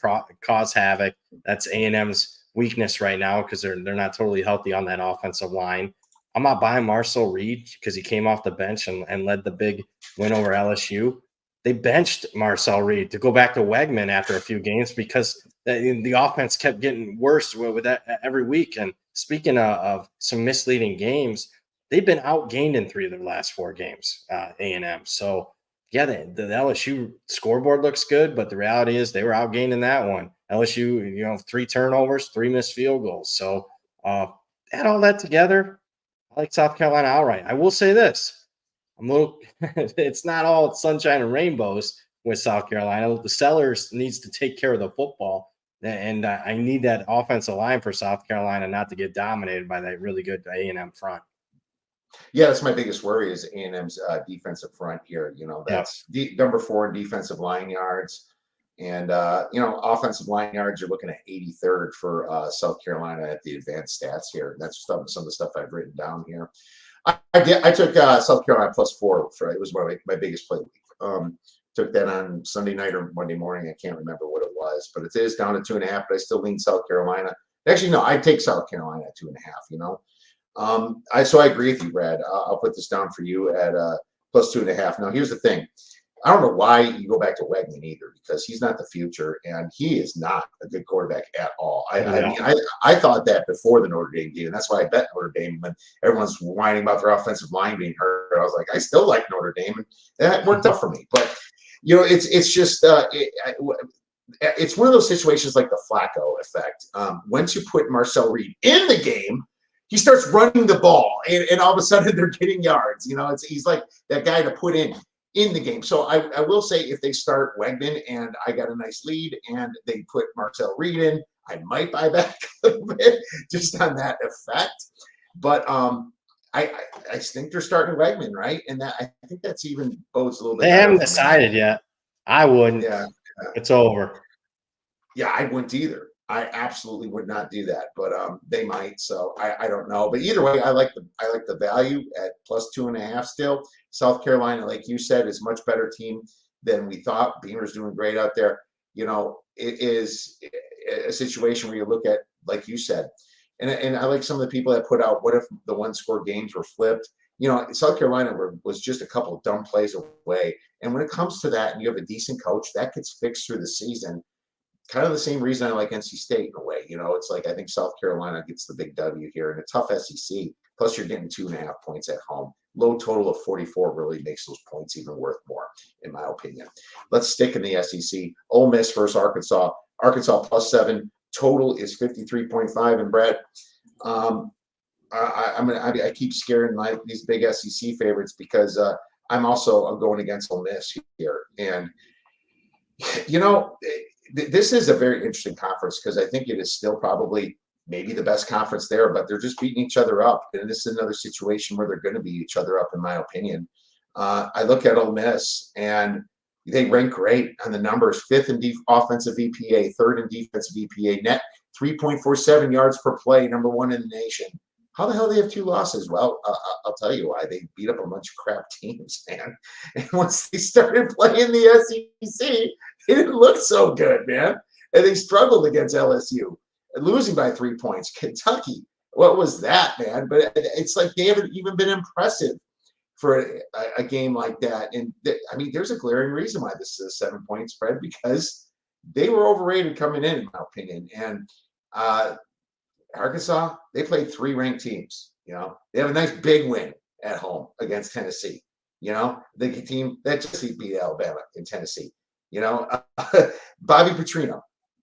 cause havoc. That's A&M's weakness right now because they're not totally healthy on that offensive line. I'm not buying Marcel Reed because he came off the bench and led the big win over LSU. They benched Marcel Reed to go back to Wegman after a few games because the offense kept getting worse with that every week. And speaking of some misleading games, they've been outgained in 3 of their last 4 games, A&M. So, yeah, the LSU scoreboard looks good, but the reality is they were outgained in that one. LSU, 3 turnovers, 3 missed field goals. So, add all that together, I like South Carolina outright. I will say this. It's not all sunshine and rainbows with South Carolina. The Sellers needs to take care of the football. And I need that offensive line for South Carolina not to get dominated by that really good A&M front. Yeah, that's my biggest worry is A&M's defensive front here. That's number 4 in defensive line yards. And, offensive line yards, you're looking at 83rd for South Carolina at the advanced stats here. That's some of the stuff I've written down here. I took South Carolina plus 4. It was one of my biggest play of the week. Took that on Sunday night or Monday morning. I can't remember what it was, but it is down to 2.5, but I still lean South Carolina. Actually, no, I take South Carolina at 2.5, So I agree with you, Brad. I'll put this down for you at plus 2.5. Now, here's the thing. I don't know why you go back to Wegman either, because he's not the future, and he is not a good quarterback at all. I thought that before the Notre Dame game, and that's why I bet Notre Dame when everyone's whining about their offensive line being hurt. I was like, I still like Notre Dame, and that worked out for me. But it's just it's one of those situations like the Flacco effect. Once you put Marcel Reed in the game, he starts running the ball, and all of a sudden they're getting yards. He's like that guy to put in the game. So I will say, if they start Wegman and I got a nice lead and they put Marcel Reed in, I might buy back a little bit just on that effect. But I think they're starting Wegman, right? And that, I think that's even bodes a little bit. They haven't decided yet. I wouldn't. Yeah. It's over. Yeah, I wouldn't either. I absolutely would not do that, but they might. So I don't know. But either way, I like the value at +2.5 still. South Carolina, like you said, is a much better team than we thought. Beamer's doing great out there. It is a situation where you look at, like you said, and I like some of the people that put out, what if the one-score games were flipped? South Carolina was just a couple of dumb plays away. And when it comes to that, and you have a decent coach, that gets fixed through the season. Kind of the same reason I like NC State in a way. It's like, I think South Carolina gets the big W here in a tough SEC. Plus, you're getting 2.5 points at home. Low total of 44 really makes those points even worth more, in my opinion. Let's stick in the SEC. Ole Miss versus Arkansas. Arkansas +7. Total is 53.5. And Brett, I keep scaring these big SEC favorites because I'm also going against Ole Miss here. And this is a very interesting conference because I think it is still probably maybe the best conference there, but they're just beating each other up. And this is another situation where they're going to beat each other up, in my opinion. I look at Ole Miss, and they rank great on the numbers: 5th in offensive EPA, 3rd in defensive EPA, net 3.47 yards per play, number 1 in the nation. How the hell do they have 2 losses? Well, I'll tell you why. They beat up a bunch of crap teams, man. And once they started playing the SEC, they didn't look so good, man. And they struggled against LSU, losing by 3 points. Kentucky, what was that, man? But it's like they haven't even been impressive for a game like that. And there's a glaring reason why this is a 7-point spread, because they were overrated coming in my opinion. And Arkansas, they played 3 ranked teams. They have a nice big win at home against Tennessee. The team that just beat Alabama in Tennessee. Bobby Petrino,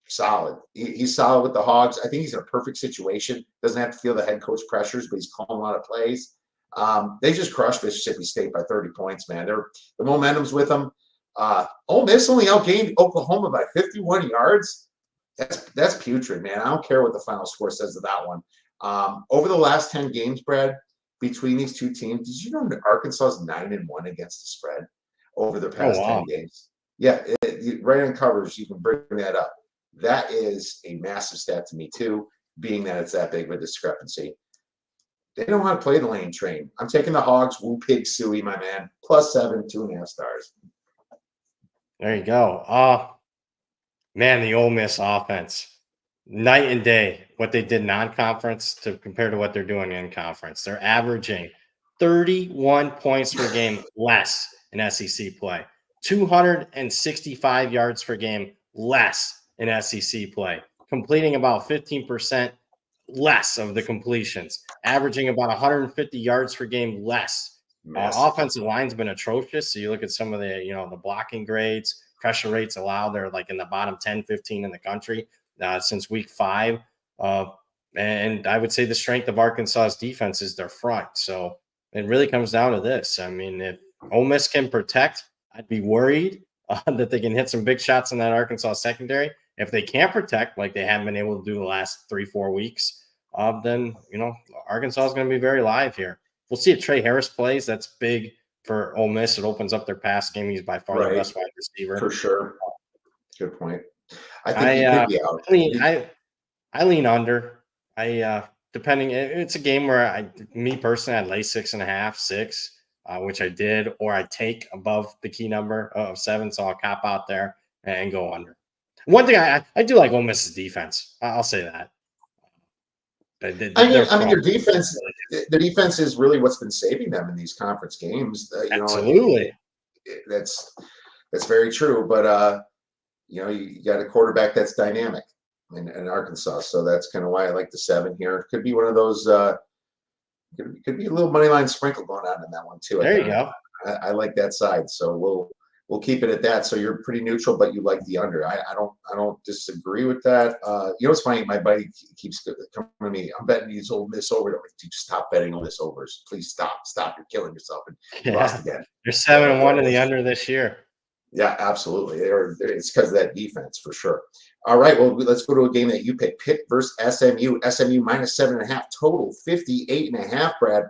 solid. He's solid with the Hogs. I think he's in a perfect situation. Doesn't have to feel the head coach pressures, but he's calling a lot of plays. They just crushed Mississippi State by 30 points, man. The momentum's with them. Ole Miss only outgained Oklahoma by 51 yards. That's putrid, man. I don't care what the final score says of that one. Over the last 10 games, Brad, between these two teams, did you know that Arkansas is 9-1 against the spread over the past 10 games? Yeah, right on covers, you can bring that up. That is a massive stat to me, too, being that it's that big of a discrepancy. They don't want to play the lane train. I'm taking the Hogs. Woo pig suey, my man. +7, 2.5 stars. There you go. Man, the Ole Miss offense, night and day, what they did non-conference to compare to what they're doing in conference. They're averaging 31 points per game less in SEC play, 265 yards per game less in SEC play, completing about 15% less of the completions, averaging about 150 yards per game less. Offensive line's been atrocious. So you look at some of the blocking grades, pressure rates allowed, they're like in the bottom 10, 15 in the country since week 5. And I would say the strength of Arkansas's defense is their front. So it really comes down to this. If Ole Miss can protect, I'd be worried that they can hit some big shots in that Arkansas secondary. If they can't protect, like they haven't been able to do the last 3-4 weeks, then Arkansas is going to be very live here. We'll see if Trey Harris plays. That's big for Ole Miss. It opens up their pass game. He's by far the best wide receiver. For sure. Good point. I think he could be out. I lean under. Depending, it's a game where me personally, I'd lay 6.5, 6, which I did, or I take above the key number of 7. So I'll cop out there and go under. One thing I do like Ole Miss's defense. I'll say that. Their defense is really what's been saving them in these conference games. Absolutely. That's very true. But you got a quarterback that's dynamic in Arkansas, so that's kind of why I like the 7 here. It could be one of those. Could be a little money line sprinkle going on in that one too. There you go. I like that side, so we'll keep it at that. So you're pretty neutral, but you like the under. I don't disagree with that. You know, it's funny. My buddy keeps coming to me. I'm betting these Ole Miss over. I'm like, dude, stop betting Ole Miss overs. Please stop. Stop. You're killing yourself. And he lost Yeah. again. You're 7-1 in the under this year. Yeah, absolutely. It's because of that defense for sure. All right, well, let's go to a game that you picked. Pitt versus SMU. SMU minus 7.5 total, 58.5, Brad.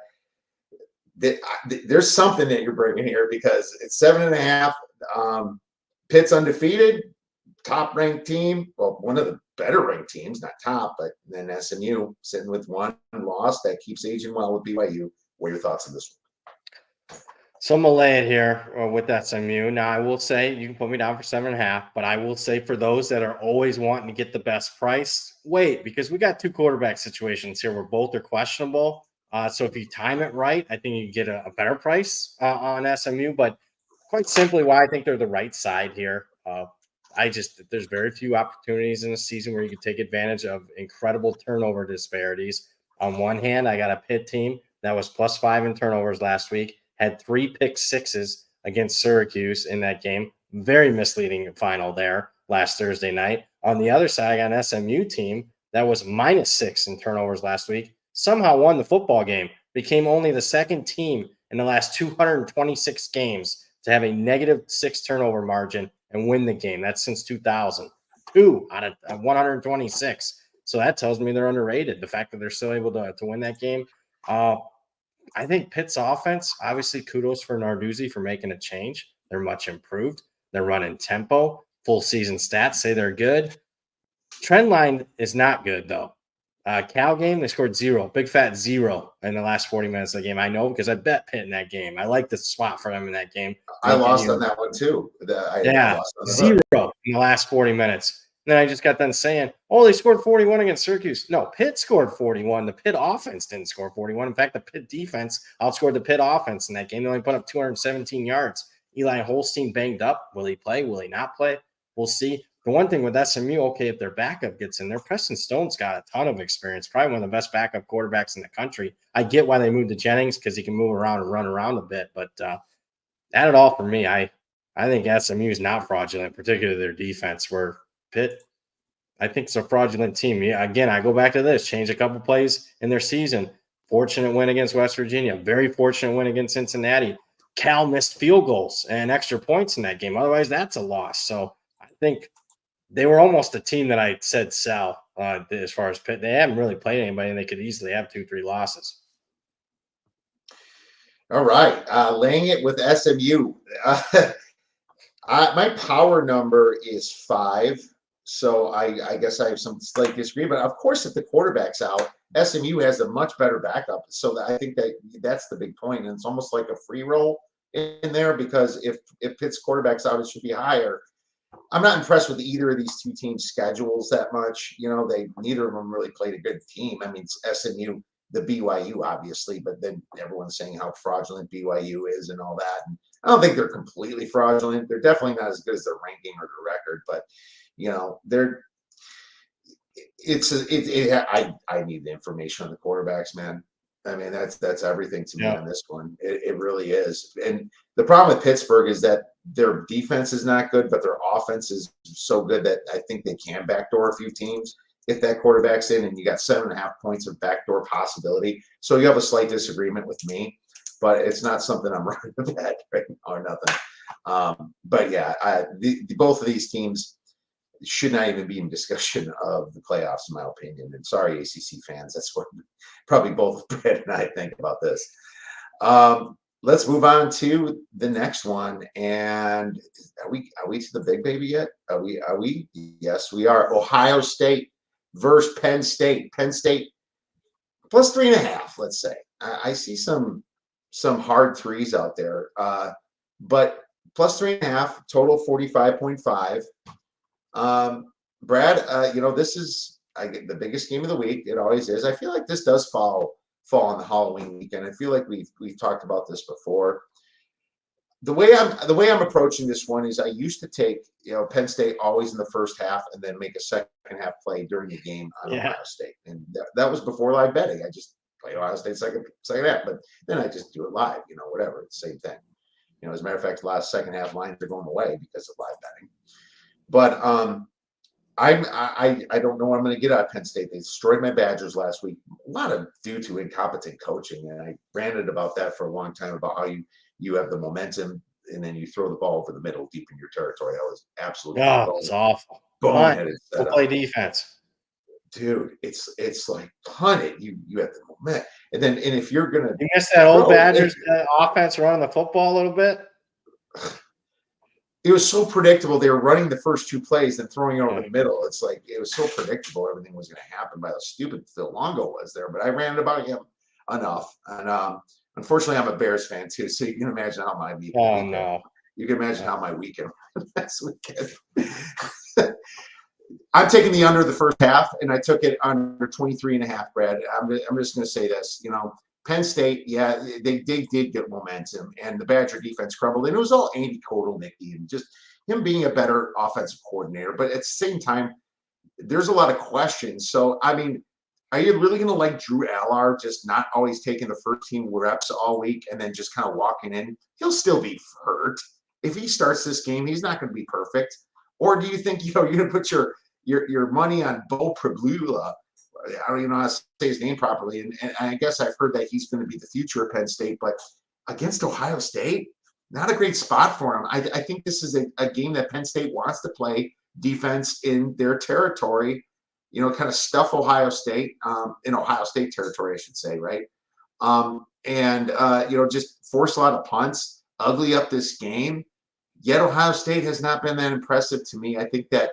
There's something that you're bringing here because it's 7.5. Pitt's undefeated, top-ranked team. Well, one of the better-ranked teams, not top, but then SMU sitting with one loss that keeps aging well with BYU. What are your thoughts on this one? So I'm gonna lay it here with SMU. Now I will say you can put me down for 7.5, but I will say for those that are always wanting to get the best price, wait, because we got two quarterback situations here where both are questionable. So if you time it right, I think you can get a better price on SMU. But quite simply, why I think they're the right side here. There's very few opportunities in the season where you can take advantage of incredible turnover disparities. On one hand, I got a Pitt team that was +5 in turnovers last week, had 3 pick sixes against Syracuse in that game. Very misleading final there last Thursday night. On the other side, I got an SMU team that was -6 in turnovers last week, somehow won the football game, became only the second team in the last 226 games to have a -6 turnover margin and win the game. That's since 2000. 2 out of 126. So that tells me they're underrated. The fact that they're still able to win that game. I think Pitt's offense, obviously, kudos for Narduzzi for making a change. They're much improved. They're running tempo. Full season stats say they're good. Trend line is not good, though. Cal game, they scored 0, big fat 0 in the last 40 minutes of the game. I know because I bet Pitt in that game. I like the spot for them in that game. I lost on that one, too. Yeah, lost on 0 in the last 40 minutes. And then I just got done saying, oh, they scored 41 against Syracuse. No, Pitt scored 41. The Pitt offense didn't score 41. In fact, the Pitt defense outscored the Pitt offense in that game. They only put up 217 yards. Eli Holstein banged up. Will he play? Will he not play? We'll see. The one thing with SMU, okay, if their backup gets in there, Preston Stone's got a ton of experience, probably one of the best backup quarterbacks in the country. I get why they moved to Jennings because he can move around and run around a bit, but that it all for me. I think SMU is not fraudulent, particularly their defense, where Pitt, I think it's a fraudulent team. Yeah, again, I go back to this, change a couple plays in their season. Fortunate win against West Virginia, very fortunate win against Cincinnati. Cal missed field goals and extra points in that game. Otherwise, that's a loss. So I think they were almost a team that I said sell as far as Pitt. They haven't really played anybody, and they could easily have 2-3 losses. All right. Laying it with SMU. My power number is 5. So I guess I have some slight disagreement. Of course, if the quarterback's out, SMU has a much better backup. So I think that's the big point. And it's almost like a free roll in there because if Pitt's quarterback's out, it should be higher. I'm not impressed with either of these two teams' schedules that much. You know, neither of them really played a good team. I mean, SMU, the BYU, obviously, but then everyone's saying how fraudulent BYU is and all that. And I don't think they're completely fraudulent. They're definitely not as good as their ranking or their record, but you know, I need the information on the quarterbacks, man. I mean, that's everything to me on this one. It really is. And the problem with Pittsburgh is that their defense is not good, but their offense is so good that I think they can backdoor a few teams if that quarterback's in, and you got 7.5 points of backdoor possibility. So you have a slight disagreement with me, but it's not something I'm running to bet right now or nothing. But yeah, both of these teams should not even be in discussion of the playoffs, in my opinion. And sorry, ACC fans, that's what probably both Brad and I think about this. Let's move on to the next one. And are we to the big baby yet? Are we? Yes, we are. Ohio State versus Penn State. Penn State plus 3.5. Let's say I see some hard threes out there, but plus 3.5 total 45.5. Brad, this is the biggest game of the week. It always is. I feel like this does fall on the Halloween weekend. I feel like we've talked about this before. The way I'm approaching this one is I used to take Penn State always in the first half and then make a second half play during the game on Ohio State, and that was before live betting. I just play Ohio State second half, but then I just do it live. Whatever, it's the same thing. As a matter of fact, the last second half lines are going away because of live betting. But I don't know what I'm going to get out of Penn State. They destroyed my Badgers last week. A lot of due to incompetent coaching, and I ranted about that for a long time about how you have the momentum and then you throw the ball over the middle deep in your territory. That was absolutely Oh, it's awful. Punt. boneheaded We'll setup. play defense. Dude, it's like punt it. You have the momentum, and if you're gonna You missed that old Badgers offense running the football a little bit. It was so predictable. They were running the first 2 plays and throwing it over the middle. It's like it was so predictable. Everything was going to happen by how stupid Phil Longo was there. But I ranted about him enough, and unfortunately, I'm a Bears fan too. So you can imagine how my weekend. Oh no! You can imagine how my weekend last weekend. I'm taking the under the first half, and I took it under 23.5, Brad. I'm just going to say this. Penn State, yeah, they did get momentum, and the Badger defense crumbled. And it was all Andy Kotelnicki and just him being a better offensive coordinator. But at the same time, there's a lot of questions. So, I mean, are you really going to like Drew Allard just not always taking the first team reps all week and then just kind of walking in? He'll still be hurt. If he starts this game, he's not going to be perfect. Or do you think, you're going to put your money on Bo Pribula? I don't even know how to say his name properly. And I guess I've heard that he's going to be the future of Penn State, but against Ohio State, not a great spot for him. I think this is a game that Penn State wants to play defense in their territory, kind of stuff Ohio State, in Ohio State territory, I should say, right? Just force a lot of punts, ugly up this game. Yet Ohio State has not been that impressive to me. I think that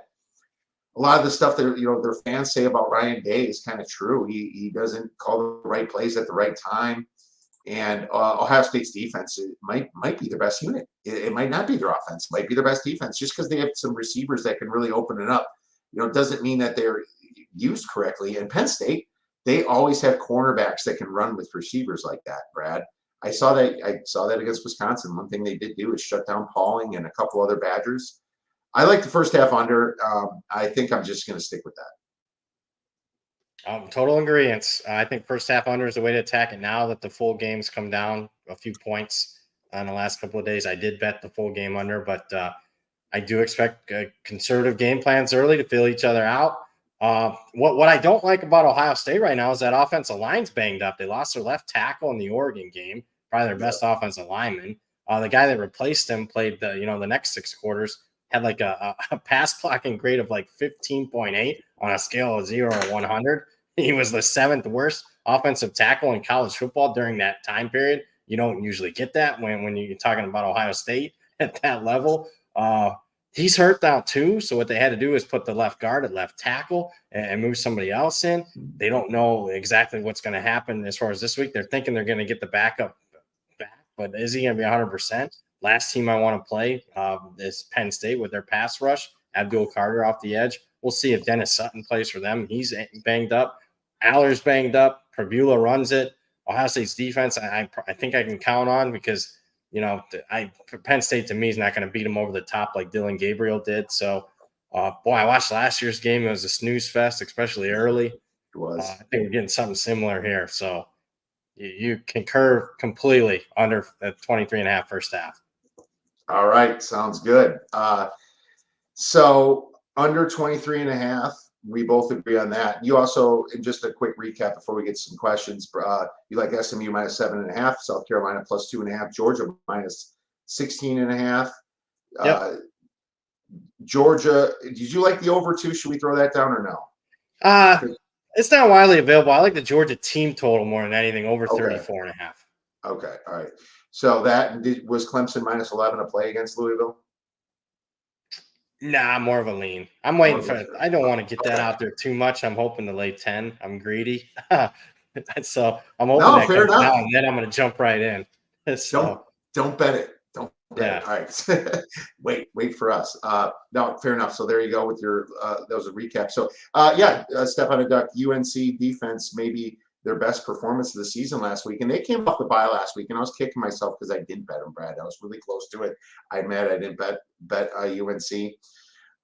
a lot of the stuff that their fans say about Ryan Day is kind of true. He doesn't call the right plays at the right time, and Ohio State's defense might be their best unit. It might not be their offense. It might be their best defense just because they have some receivers that can really open it up. Doesn't mean that they're used correctly. And Penn State, they always have cornerbacks that can run with receivers like that. Brad, I saw that against Wisconsin. One thing they did do is shut down Pauling and a couple other Badgers. I like the first half under. I think I'm just going to stick with that. Total agreement. I think first half under is the way to attack it now that the full game's come down a few points in the last couple of days. I did bet the full game under, but I do expect conservative game plans early to fill each other out. What I don't like about Ohio State right now is that offensive line's banged up. They lost their left tackle in the Oregon game, probably their best offensive lineman. The guy that replaced him played the next 6 quarters. Had like a pass blocking grade of like 15.8 on a scale of 0 to 100. He was the 7th worst offensive tackle in college football during that time period. You don't usually get that when you're talking about Ohio State at that level. He's hurt now too. So what they had to do is put the left guard at left tackle and move somebody else in. They don't know exactly what's going to happen as far as this week. They're thinking they're going to get the backup back, but is he going to be 100%? Last team I want to play is Penn State with their pass rush. Abdul Carter off the edge. We'll see if Dennis Sutton plays for them. He's banged up. Aller's banged up. Prabula runs it. Ohio State's defense, I think I can count on because, Penn State to me is not going to beat them over the top like Dylan Gabriel did. So, I watched last year's game. It was a snooze fest, especially early. It was. I think we're getting something similar here. So, you concur completely under at 23.5 first half. All right. Sounds good. So under 23.5, we both agree on that. You also, and just a quick recap before we get some questions, you like SMU minus 7.5, South Carolina plus 2.5, Georgia minus 16.5. Yep. Georgia, did you like the over 2? Should we throw that down or no? It's not widely available. I like the Georgia team total more than anything, over 34.5. Okay. All right. So was Clemson minus 11 a play against Louisville? Nah, more of a lean. I'm waiting for it. I don't want to get that out there too much. I'm hoping to lay 10. I'm greedy. So I'm hoping that comes down, and then I'm going to jump right in. So, don't bet it. Don't bet it. All right. wait for us. No, fair enough. So there you go with your that was a recap. So step on a duck. UNC defense maybe their best performance of the season last week, and they came off the bye last week, and I was kicking myself because I didn't bet them, Brad. I was really close to it. I'm mad I didn't bet UNC.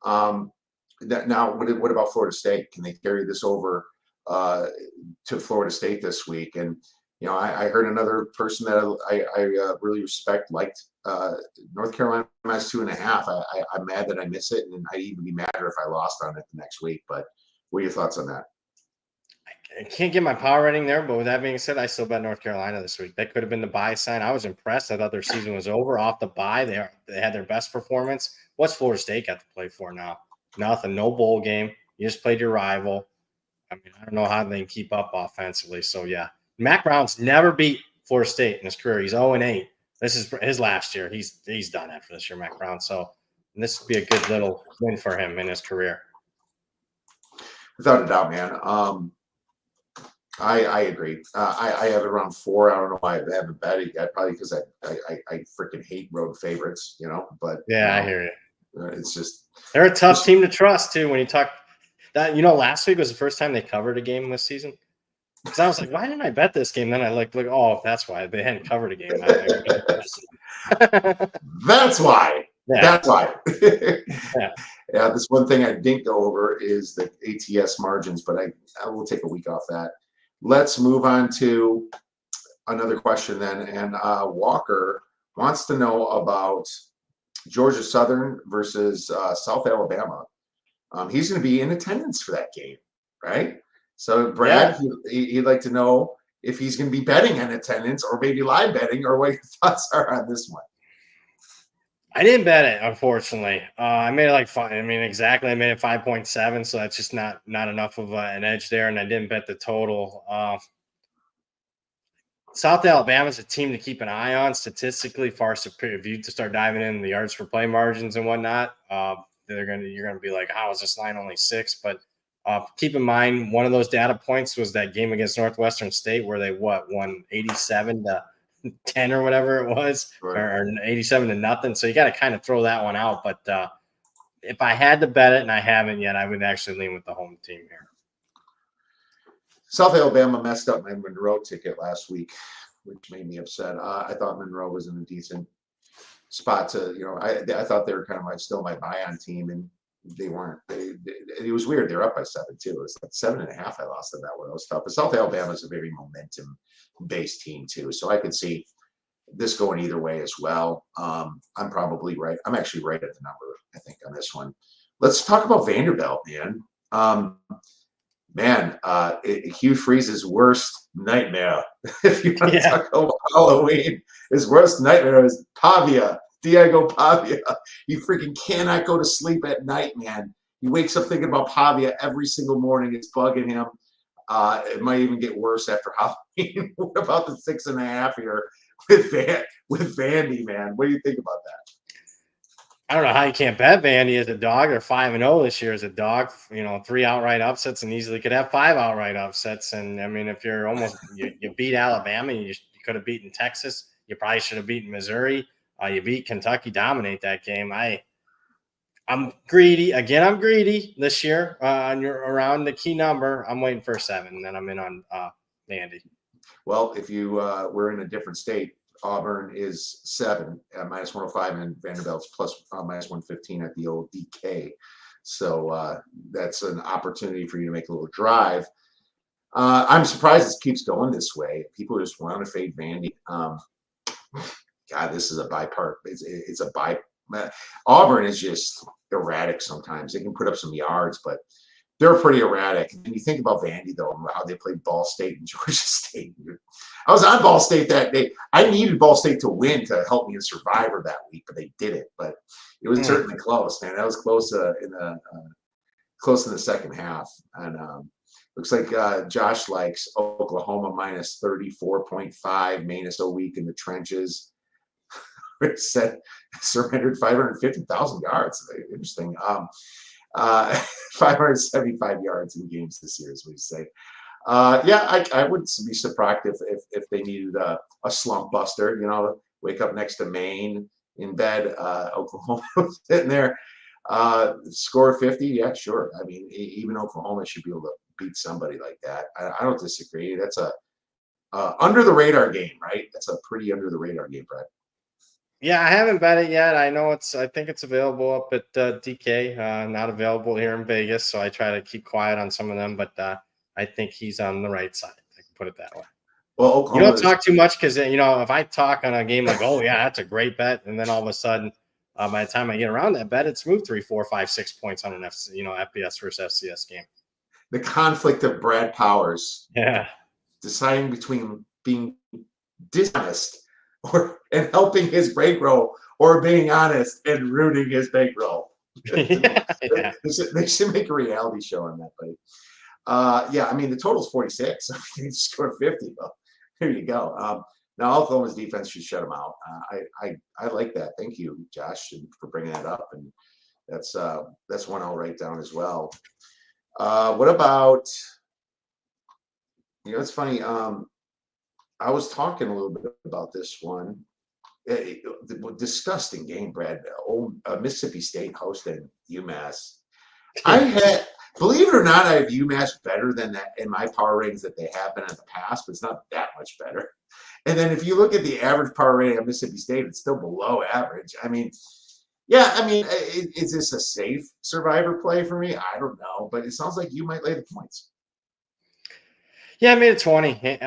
Now, what about Florida State? Can they carry this over to Florida State this week? And I heard another person that I really respect liked North Carolina minus 2.5. I'm mad that I miss it, and I'd even be madder if I lost on it the next week. But what are your thoughts on that? I can't get my power rating there, but with that being said, I still bet North Carolina this week. That could have been the buy sign. I was impressed. I thought their season was over off the buy. They had their best performance. What's Florida State got to play for now? Nothing. No bowl game. You just played your rival. I mean, I don't know how they can keep up offensively. So yeah, Mac Brown's never beat Florida State in his career. He's 0-8. This is his last year. He's done after this year, Mac Brown. So this would be a good little win for him in his career. Without a doubt, man. I agree. I have it around 4. I don't know why I haven't bet it yet. Probably because I freaking hate road favorites, But Yeah, I hear you. It's just they're a tough team to trust too. When you talk that, last week was the first time they covered a game this season. Because I was like, why didn't I bet this game? Then I look, oh, that's why they hadn't covered a game. That's why. Yeah. That's why. Yeah. Yeah, this one thing I didn't go over is the ATS margins, but I will take a week off that. Let's move on to another question then. And Walker wants to know about Georgia Southern versus South Alabama. He's going to be in attendance for that game, right? So, Brad, he'd like to know if he's going to be betting in attendance or maybe live betting, or what your thoughts are on this one. I didn't bet it, unfortunately. I made it like 5. I mean, exactly. I made it 5.7, so that's just not enough of an edge there. And I didn't bet the total. South Alabama is a team to keep an eye on statistically, far superior. If you start diving in the yards per play margins and whatnot, you're gonna be like, how is this line only 6? But keep in mind, one of those data points was that game against Northwestern State where they won 87-10 or whatever it was, Right. or 87-0. So you got to kind of throw that one out. But if I had to bet it, and I haven't yet, I would actually lean with the home team here. South Alabama messed up my Monroe ticket last week, which made me upset. I thought Monroe was in a decent spot to, I thought they were kind of still my buy-on team, and they weren't. It was weird. They're up by 7 too. It was like 7.5. I lost on that one. That was tough. But South Alabama is a very momentum-based team too, so I could see this going either way as well. I'm probably right. I'm actually right at the number, I think, on this one. Let's talk about Vanderbilt, man. Hugh Freeze's worst nightmare, if you want to talk about Halloween, his worst nightmare is Pavia, Diego Pavia. He freaking cannot go to sleep at night, man. He wakes up thinking about Pavia every single morning. It's bugging him. It might even get worse after Halloween. What about the 6.5 here with Vandy, man? What do you think about that? I don't know how you can't bet Vandy as a dog. They're 5-0 this year as a dog. 3 outright upsets, and easily could have 5 outright upsets. And I mean, if you're almost you beat Alabama, you could have beaten Texas. You probably should have beaten Missouri. You beat Kentucky, dominate that game. I'm greedy again. I'm greedy this year. Around the key number, I'm waiting for a 7, and then I'm in on Vandy. Well, if you were in a different state, Auburn is 7 at minus 105, and Vanderbilt's plus minus 115 at the old DK. So that's an opportunity for you to make a little drive. I'm surprised this keeps going this way. People just want to fade Vandy. God, this is a bipart. It's a buy. Auburn is just erratic sometimes. They can put up some yards, but they're pretty erratic. And you think about Vandy, though, and how they played Ball State and Georgia State. I was on Ball State that day. I needed Ball State to win to help me in Survivor that week, but they didn't. But it was certainly close, man. That was close in the second half. And looks like Josh likes Oklahoma minus 34.5, Manus a week in the trenches. Said surrendered 550,000 yards. Interesting. 575 yards in games this year, as we say. I wouldn't be surprised if they needed a slump buster. Wake up next to Maine in bed, Oklahoma sitting there, score 50. Yeah, sure. I mean, even Oklahoma should be able to beat somebody like that. I don't disagree. That's a under the radar game, right? That's a pretty under the radar game, Brad. Yeah, I haven't bet it yet. I think it's available up at DK, not available here in Vegas. So I try to keep quiet on some of them, but I think he's on the right side. I can put it that way. Well, You don't Oklahoma is talk too much because, if I talk on a game like, oh, yeah, that's a great bet. And then all of a sudden, by the time I get around that bet, it's moved 3, 4, 5, 6 points on an FBS versus FCS game. the conflict of Brad Powers Yeah. deciding between being dishonest and helping his bankroll or being honest and ruining his bankroll. Yeah. They should make a reality show on that, buddy. Yeah, I mean, the total's 46. I mean, they scored 50. Well, here you go. Now, Oklahoma's defense should shut them out. I like that. Thank you, Josh, for bringing that up. And that's one I'll write down as well. What about, it's funny. I was talking a little bit about this one. Disgusting game, Brad. Mississippi State hosting UMass. Believe it or not, I have UMass better than that in my power ratings that they have been in the past, but it's not that much better. And then if you look at the average power rating of Mississippi State, it's still below average. I mean, is this a safe survivor play for me? I don't know, but it sounds like you might lay the points. Yeah, I made it 20.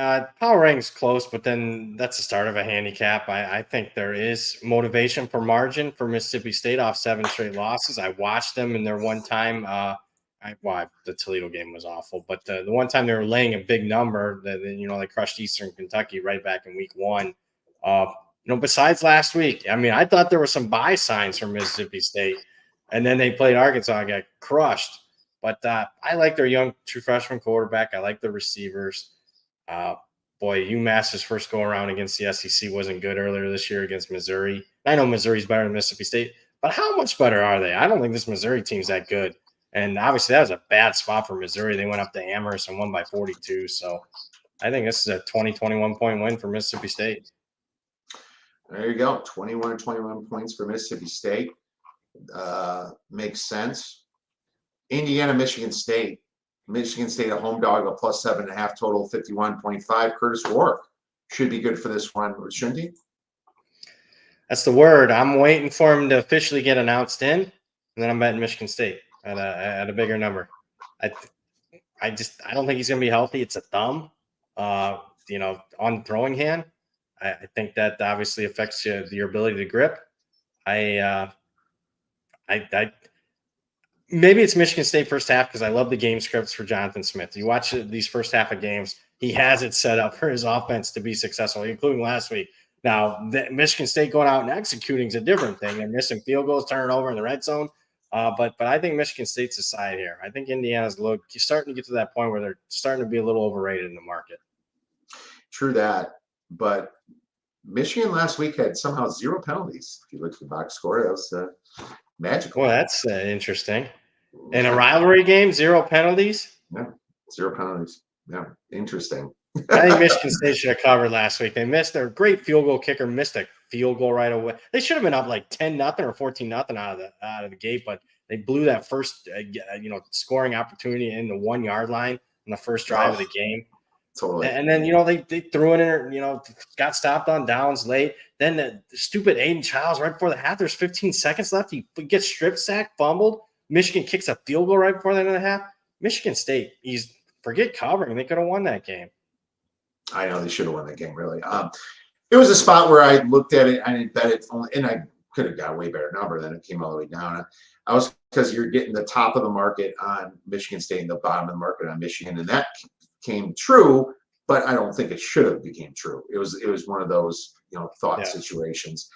Power ranking's close, but then that's the start of a handicap. I think there is motivation for margin for Mississippi State off 7 straight losses. I watched them in their one time. The Toledo game was awful, but the one time they were laying a big number, they crushed Eastern Kentucky right back in week 1. Besides last week, I mean, I thought there were some buy signs from Mississippi State, and then they played Arkansas and got crushed. But I like their young true freshman quarterback. I like the receivers. UMass's first go around against the SEC wasn't good earlier this year against Missouri. I know Missouri's better than Mississippi State, but how much better are they? I don't think this Missouri team's that good. And obviously that was a bad spot for Missouri. They went up to Amherst and won by 42. So I think this is a 20-21 point win for Mississippi State. There you go. 21 points for Mississippi State. Makes sense. Indiana, Michigan State. Michigan State a home dog, a plus 7.5 total, 51.5. Curtis Rourke should be good for this one, shouldn't he? That's the word. I'm waiting for him to officially get announced in, and then I'm betting Michigan State at a bigger number. I don't think he's going to be healthy. It's a thumb, on the throwing hand. I think that obviously affects your ability to grip. Maybe it's Michigan State first half because I love the game scripts for Jonathan Smith. You watch these first half of games, he has it set up for his offense to be successful, including last week. Now, Michigan State going out and executing is a different thing. They're missing field goals, turning over in the red zone. But I think Michigan State's the side here. I think Indiana's starting to get to that point where they're starting to be a little overrated in the market. True that. But Michigan last week had somehow 0 penalties. If you look at the box score, that was magical. Well, that's interesting. In a rivalry game, 0 penalties? Yeah, 0 penalties. Yeah, interesting. I think Michigan State should have covered last week. They missed their great field goal kicker, missed a field goal right away. They should have been up like 10-0 or 14-0 out of the gate, but they blew that first scoring opportunity in the 1 yard line on the first drive of the game. Totally. And then they threw it in, got stopped on downs late. Then the stupid Aiden Childs right before the half. There's 15 seconds left. He gets strip sacked, fumbled. Michigan kicks a field goal right before the end of the half. Michigan State, forget covering. They could have won that game. I know they should have won that game, really. It was a spot where I looked at it, I didn't bet it, and I could have got a way better number than it came all the way down. I was because you're getting the top of the market on Michigan State and the bottom of the market on Michigan, and that came true, but I don't think it should have became true. It was one of those thought situations.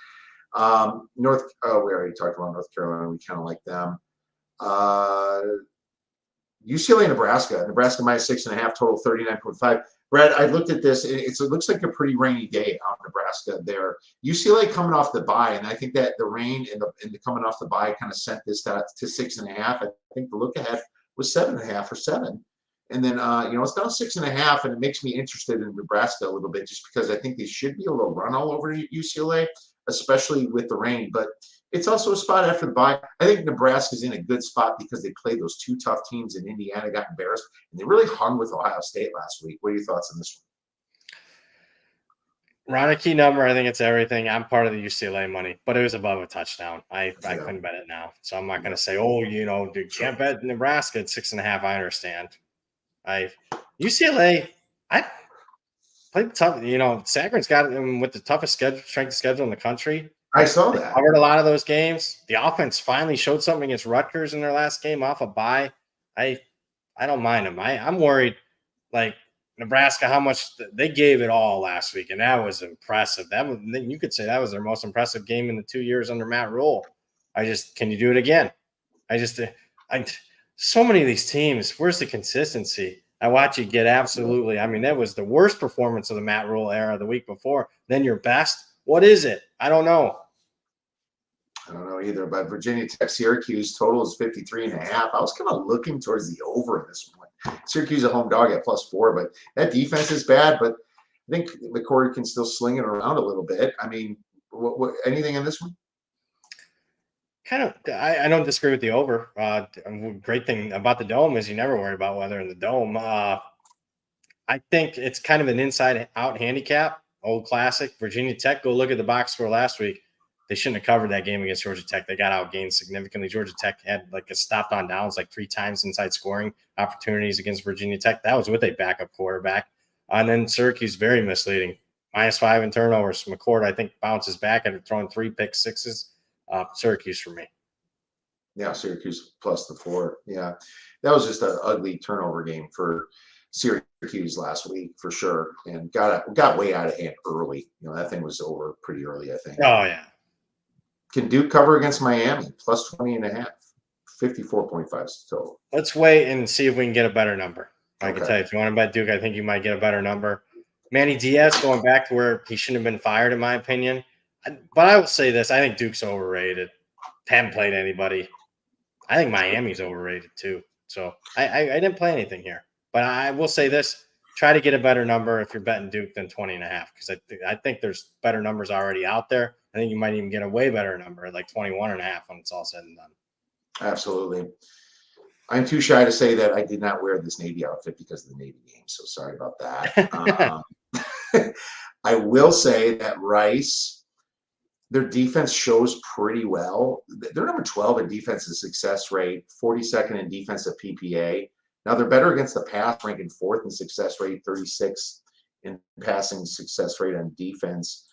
We already talked about North Carolina. We kind of like them. UCLA, Nebraska. Nebraska minus 6.5, total 39.5. Brad, I looked at this. It looks like a pretty rainy day out in Nebraska there. UCLA coming off the bye, and I think that the rain and the coming off the bye kind of sent this to 6.5. I think the look ahead was 7.5 or 7. And then, it's now 6.5, and it makes me interested in Nebraska a little bit just because I think they should be able to run all over UCLA, especially with the rain. But it's also a spot after the bye. I think Nebraska's in a good spot because they played those 2 tough teams, and Indiana got embarrassed, and they really hung with Ohio State last week. What are your thoughts on this one? Run a key number. I think it's everything. I'm part of the UCLA money, but it was above a touchdown. I couldn't bet it now. So I'm not going to say, you can't bet Nebraska at 6.5. I understand. UCLA, played tough. Sacraments got him with the toughest strength of schedule in the country. I saw They that. covered a lot of those games. The offense finally showed something against Rutgers in their last game off a bye. I don't mind them. I'm worried, like Nebraska, how much they gave it all last week, and that was impressive. You could say that was their most impressive game in the 2 years under Matt Rule. Can you do it again? So many of these teams. Where's the consistency? I watch you get absolutely. I mean, that was the worst performance of the Matt Rule era the week before. Then your best. What is it? I don't know. I don't know either, but Virginia Tech Syracuse total is 53.5. I was kind of looking towards the over in this one. Syracuse a home dog at +4, but that defense is bad. But I think McCord can still sling it around a little bit. I mean, anything in this one? Kind of, I don't disagree with the over. Great thing about the Dome is you never worry about weather in the Dome. I think it's kind of an inside-out handicap, old classic. Virginia Tech, go look at the box score last week. They shouldn't have covered that game against Georgia Tech. They got outgained significantly. Georgia Tech had like a stopped on downs like 3 times inside scoring opportunities against Virginia Tech. That was with a backup quarterback. And then Syracuse, very misleading. -5 in turnovers. McCord, I think, bounces back after throwing 3 pick sixes. Syracuse for me. Yeah, Syracuse plus the 4. Yeah, that was just an ugly turnover game for Syracuse last week for sure, and got way out of hand early. That thing was over pretty early, I think. Oh, yeah. Can Duke cover against Miami? Plus 20.5. 54.5 total. Let's wait and see if we can get a better number. I can Okay. tell you, if you want to bet Duke, I think you might get a better number. Manny Diaz going back to where he shouldn't have been fired, in my opinion. But I will say this. I think Duke's overrated. Haven't played anybody. I think Miami's overrated too. So I didn't play anything here. But I will say this. Try to get a better number if you're betting Duke than 20.5, because I think there's better numbers already out there. I think you might even get a way better number, like 21.5 when it's all said and done. Absolutely. I'm too shy to say that I did not wear this Navy outfit because of the Navy game, so sorry about that. I will say that Rice, their defense shows pretty well. They're number 12 in defensive success rate, 42nd in defensive PPA. Now they're better against the pass, ranking 4th in success rate, 36 in passing success rate on defense.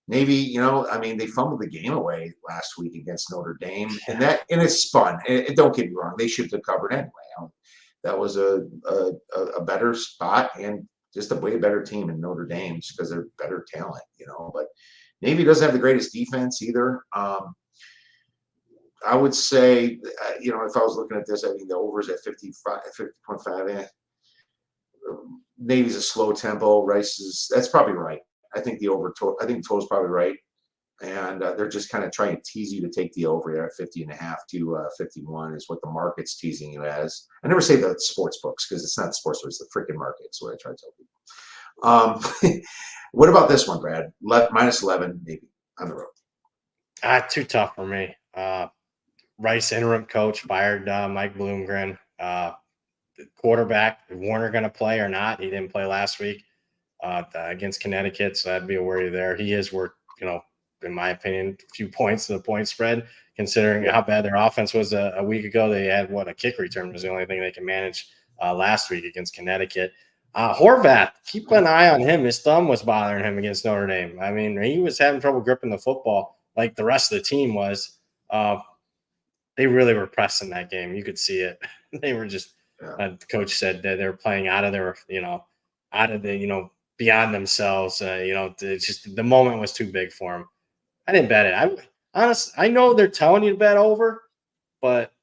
Navy, I mean, they fumbled the game away last week against Notre Dame, and it's spun. Don't get me wrong; they should have covered anyway. That was a better spot and just a way better team in Notre Dame because they're better talent, But Navy doesn't have the greatest defense either. I would say, if I was looking at this, I mean, the overs at 50.5. Navy's a slow tempo. Rice that's probably right. I think the total's probably right. And they're just kind of trying to tease you to take the over there at 50.5 to 51 is what the market's teasing you as. I never say the sports books because it's not the sports books, it's the freaking market. That's what I try to tell people. What about this one, Brad? -11, maybe on the road. Too tough for me. Rice interim coach fired Mike Bloomgren. Quarterback, Warner going to play or not? He didn't play last week against Connecticut, so that'd be a worry there. He is worth, in my opinion, a few points to the point spread, considering how bad their offense was a week ago. They had a kick return was the only thing they can manage last week against Connecticut. Horvath, keep an eye on him. His thumb was bothering him against Notre Dame. I mean, he was having trouble gripping the football like the rest of the team was. They really were pressing that game. You could see it. They were just the coach said that they were playing out of their, beyond themselves. It's just the moment was too big for them. I didn't bet it. I know they're telling you to bet over, but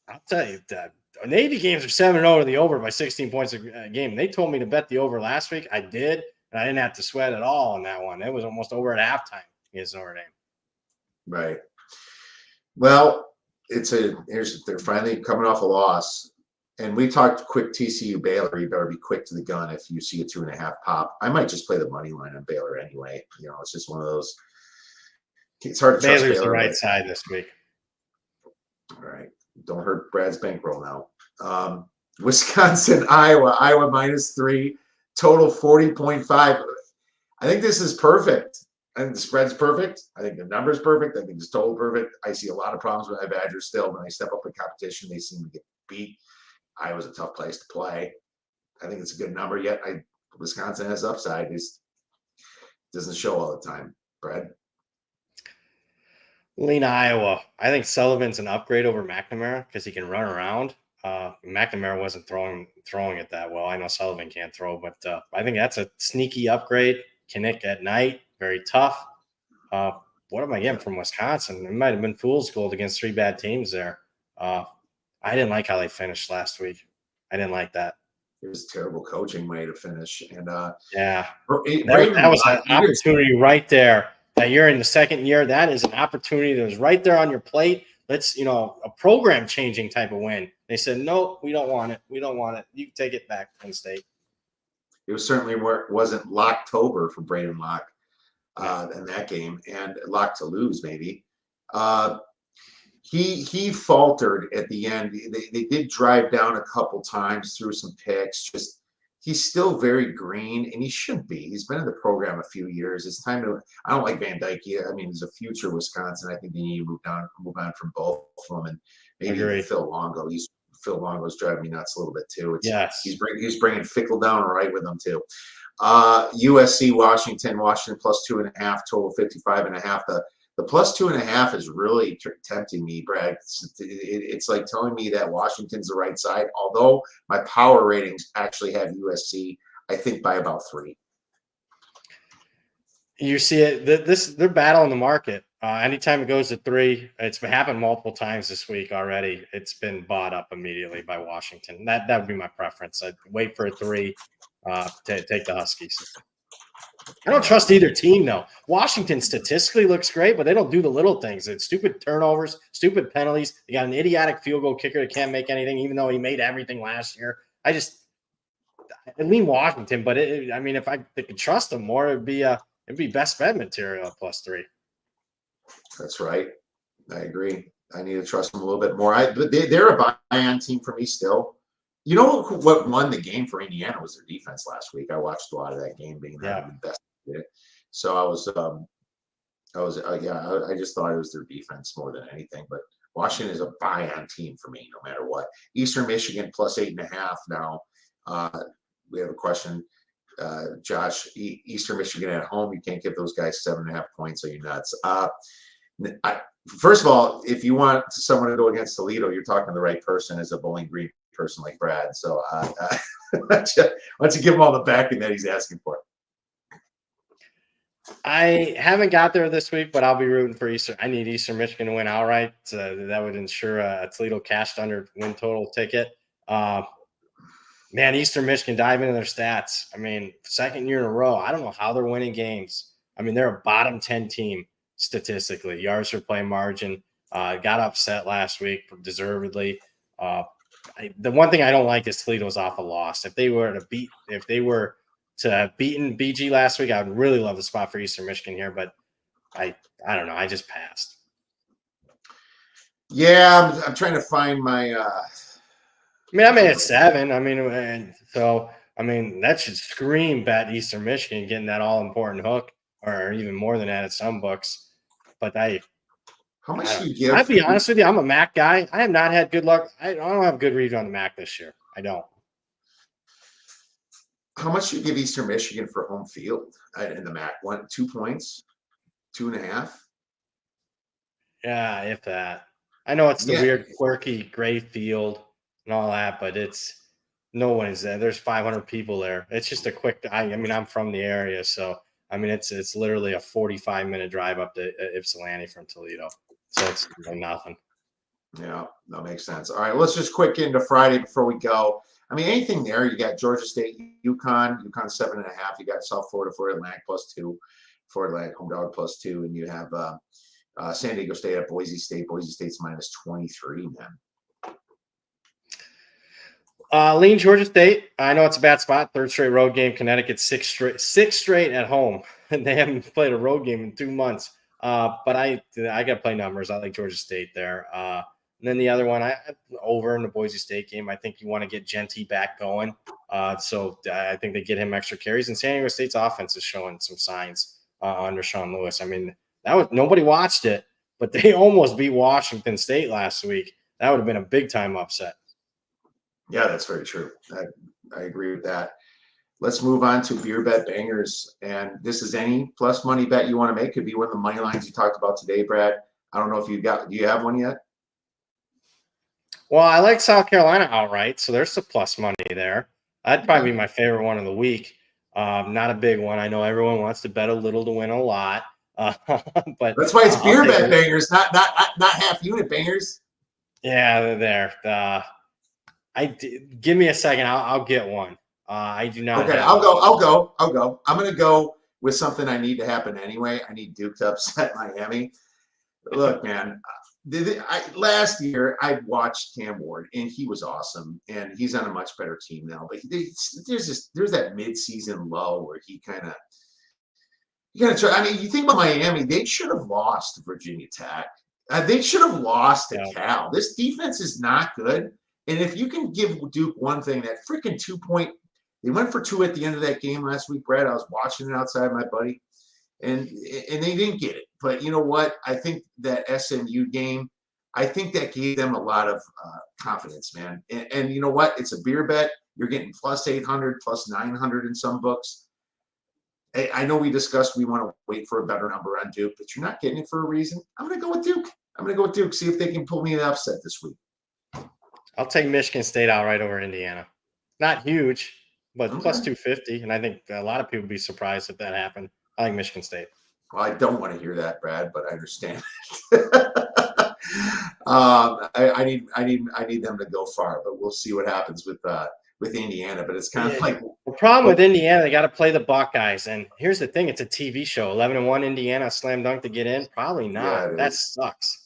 I'll tell you that Navy games are 7-0 to the over by 16 points a game. They told me to bet the over last week. I did, and I didn't have to sweat at all on that one. It was almost over at halftime against Notre Dame. Right. Well, they're finally coming off a loss. And we talked quick TCU Baylor. You better be quick to the gun if you see a 2.5 pop. I might just play the money line on Baylor anyway. It's just one of those. It's hard to trust Baylor's Baylor. The right side this week. All right. Don't hurt Brad's bankroll now. Wisconsin, Iowa -3, total 40.5. I think this is perfect. I think the spread's perfect. I think the number's perfect. I think it's total perfect. I see a lot of problems with my Badgers still. When they step up in competition, they seem to get beat. Iowa's a tough place to play. I think it's a good number. Yet Wisconsin has upside. It doesn't show all the time. Brad? Lean Iowa. I think Sullivan's an upgrade over McNamara because he can run around. McNamara wasn't throwing it that well. I know Sullivan can't throw, but I think that's a sneaky upgrade. Kinnick at night, very tough. What am I getting from Wisconsin? It might have been fool's gold against 3 bad teams there. I didn't like how they finished last week. I didn't like that. It was a terrible coaching way to finish. And yeah, Braden that was an Locke, opportunity right there. That you're in the second year. That is an opportunity that was right there on your plate. Let's, a program changing type of win. They said, nope, we don't want it. We don't want it. You can take it back, Penn State. It was certainly wasn't Locktober for Braden Locke in that game, and Locke to lose maybe. He faltered at the end. They did drive down a couple times, through some picks. Just he's still very green, and he should be. He's been in the program a few years. It's time to. I don't like Van Dyke. I mean, he's a future Wisconsin. I think they need to move on from both of them, and maybe Phil Longo. Phil Longo's driving me nuts a little bit too. He's bringing Fickle down right with him too. USC Washington plus 2.5, total 55.5. The plus 2.5 is really tempting me, Brad. It's like telling me that Washington's the right side. Although my power ratings actually have USC, I think by about 3. You see it. They're battling the market. Anytime it goes to 3, it's happened multiple times this week already. It's been bought up immediately by Washington. That would be my preference. I'd wait for a 3 to take the Huskies. I don't trust either team, though. Washington statistically looks great, but they don't do the little things. It's stupid turnovers, stupid penalties. They got an idiotic field goal kicker that can't make anything, even though he made everything last year. I lean Washington, but if I could trust them more, it'd be best bet material at plus 3. That's right. I agree. I need to trust them a little bit more. But they're a buy-on team for me still. You know what won the game for Indiana was their defense last week. I watched a lot of that game, being the best. So I just thought it was their defense more than anything. But Washington is a buy-on team for me, no matter what. Eastern Michigan plus 8.5 now. We have a question. Josh, Eastern Michigan at home, you can't give those guys 7.5 points. Are you nuts? First of all, if you want someone to go against Toledo, you're talking to the right person, as a Bowling Green person like Brad. So why don't you give him all the backing that he's asking for? I haven't got there this week, but I'll be rooting for Eastern. I need Eastern Michigan to win outright. That would ensure a Toledo cashed under win total ticket. Man, Eastern Michigan, dive into their stats. I mean, second year in a row. I don't know how they're winning games. I mean, they're a bottom 10 team statistically. Yards per play margin. Got upset last week, deservedly. The one thing I don't like is Toledo's off a loss. If they were to have beaten BG last week, I would really love the spot for Eastern Michigan here, but I don't know. I just passed. Yeah, I'm trying to find my I'm at 7. That should scream bet Eastern Michigan getting that all-important hook, or even more than that at some books. But how much do you give? I'll be honest with you, I'm a MAC guy. I have not had good luck. I don't have good read on the MAC this year. I don't. How much do you give Eastern Michigan for home field in the MAC? 2 points? 2.5? Yeah, if that. I know it's the weird, quirky gray field and all that, but no one is there. There's 500 people there. It's just a quick. I'm from the area, so it's literally a 45-minute drive up to Ypsilanti from Toledo. So it's nothing. Yeah, that makes sense. All right, let's just quick into Friday before we go. Anything there? You got Georgia State, UConn 7.5. You got South Florida, Florida Atlantic plus 2, Florida Atlantic home dog plus 2, and you have San Diego State at Boise State. Boise State's minus 23. Man. Lean Georgia State. I know it's a bad spot. 3rd straight road game. Connecticut 6 straight at home, and they haven't played a road game in 2 months. But I got to play numbers. I like Georgia State there. And then the other one, I over in the Boise State game. I think you want to get Genty back going. So I think they get him extra carries. And San Diego State's offense is showing some signs under Sean Lewis. Nobody watched it, but they almost beat Washington State last week. That would have been a big time upset. Yeah, that's very true. I agree with that. let's move on to beer bet bangers. And this is any plus money bet you want to make. Could be one of the money lines you talked about today, Brad. I don't know if do you have one yet? Well, I like South Carolina outright, so there's some plus money there. That'd probably be my favorite one of the week. Not a big one. I know everyone wants to bet a little to win a lot, but that's why it's beer bet bangers, not half unit bangers. Yeah, there. Give me a second. I'll get one. I do not. Okay, I'll go. I'm gonna go with something I need to happen anyway. I need Duke to upset Miami. Look, man. Last year I watched Cam Ward and he was awesome and he's on a much better team now. But there's that mid-season lull where he kind of you gotta try. I mean, you think about Miami, they should have lost to Virginia Tech. They should have lost to Cal. This defense is not good. And if you can give Duke one thing, that freaking 2-point, they went for 2 at the end of that game last week, Brad. I was watching it outside, my buddy. And they didn't get it. But you know what? I think that SMU game, I think that gave them a lot of confidence, man. And you know what? It's a beer bet. You're getting plus 800, plus 900 in some books. I know we discussed we want to wait for a better number on Duke, but you're not getting it for a reason. I'm going to go with Duke. See if they can pull me an upset this week. I'll take Michigan State outright over Indiana. Not huge, but plus 250. And I think a lot of people would be surprised if that happened. I like Michigan State. Well, I don't want to hear that, Brad, but I understand. I need them to go far, but we'll see what happens with Indiana. But it's kind of like the problem with Indiana. They got to play the Buckeyes, and here's the thing: it's a TV show. 11-1 Indiana slam dunk to get in. Probably not. Yeah, that sucks.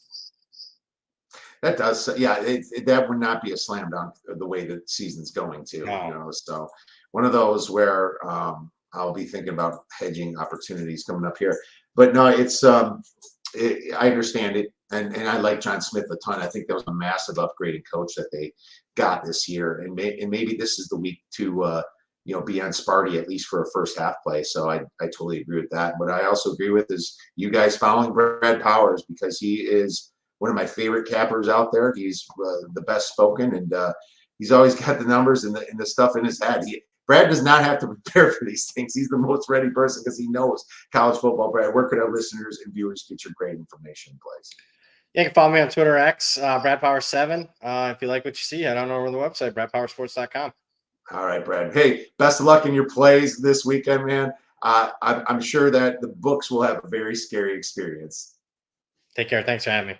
That does, yeah. That would not be a slam dunk the way the season's going to. No. You know, so one of those where I'll be thinking about hedging opportunities coming up here. But no, it's I understand it, and I like John Smith a ton. I think that was a massive upgraded coach that they got this year, and maybe this is the week to be on Sparty at least for a first half play. So I totally agree with that. But I also agree with is you guys following Brad Powers, because he is one of my favorite cappers out there. He's the best spoken, and he's always got the numbers and the stuff in his head. Brad does not have to prepare for these things. He's the most ready person because he knows college football. Brad, where could our listeners and viewers get your great information in place? Yeah, you can follow me on Twitter X, BradPower7. If you like what you see, head on over to the website, BradPowerSports.com. All right, Brad. Hey, best of luck in your plays this weekend, man. I'm sure that the books will have a very scary experience. Take care. Thanks for having me.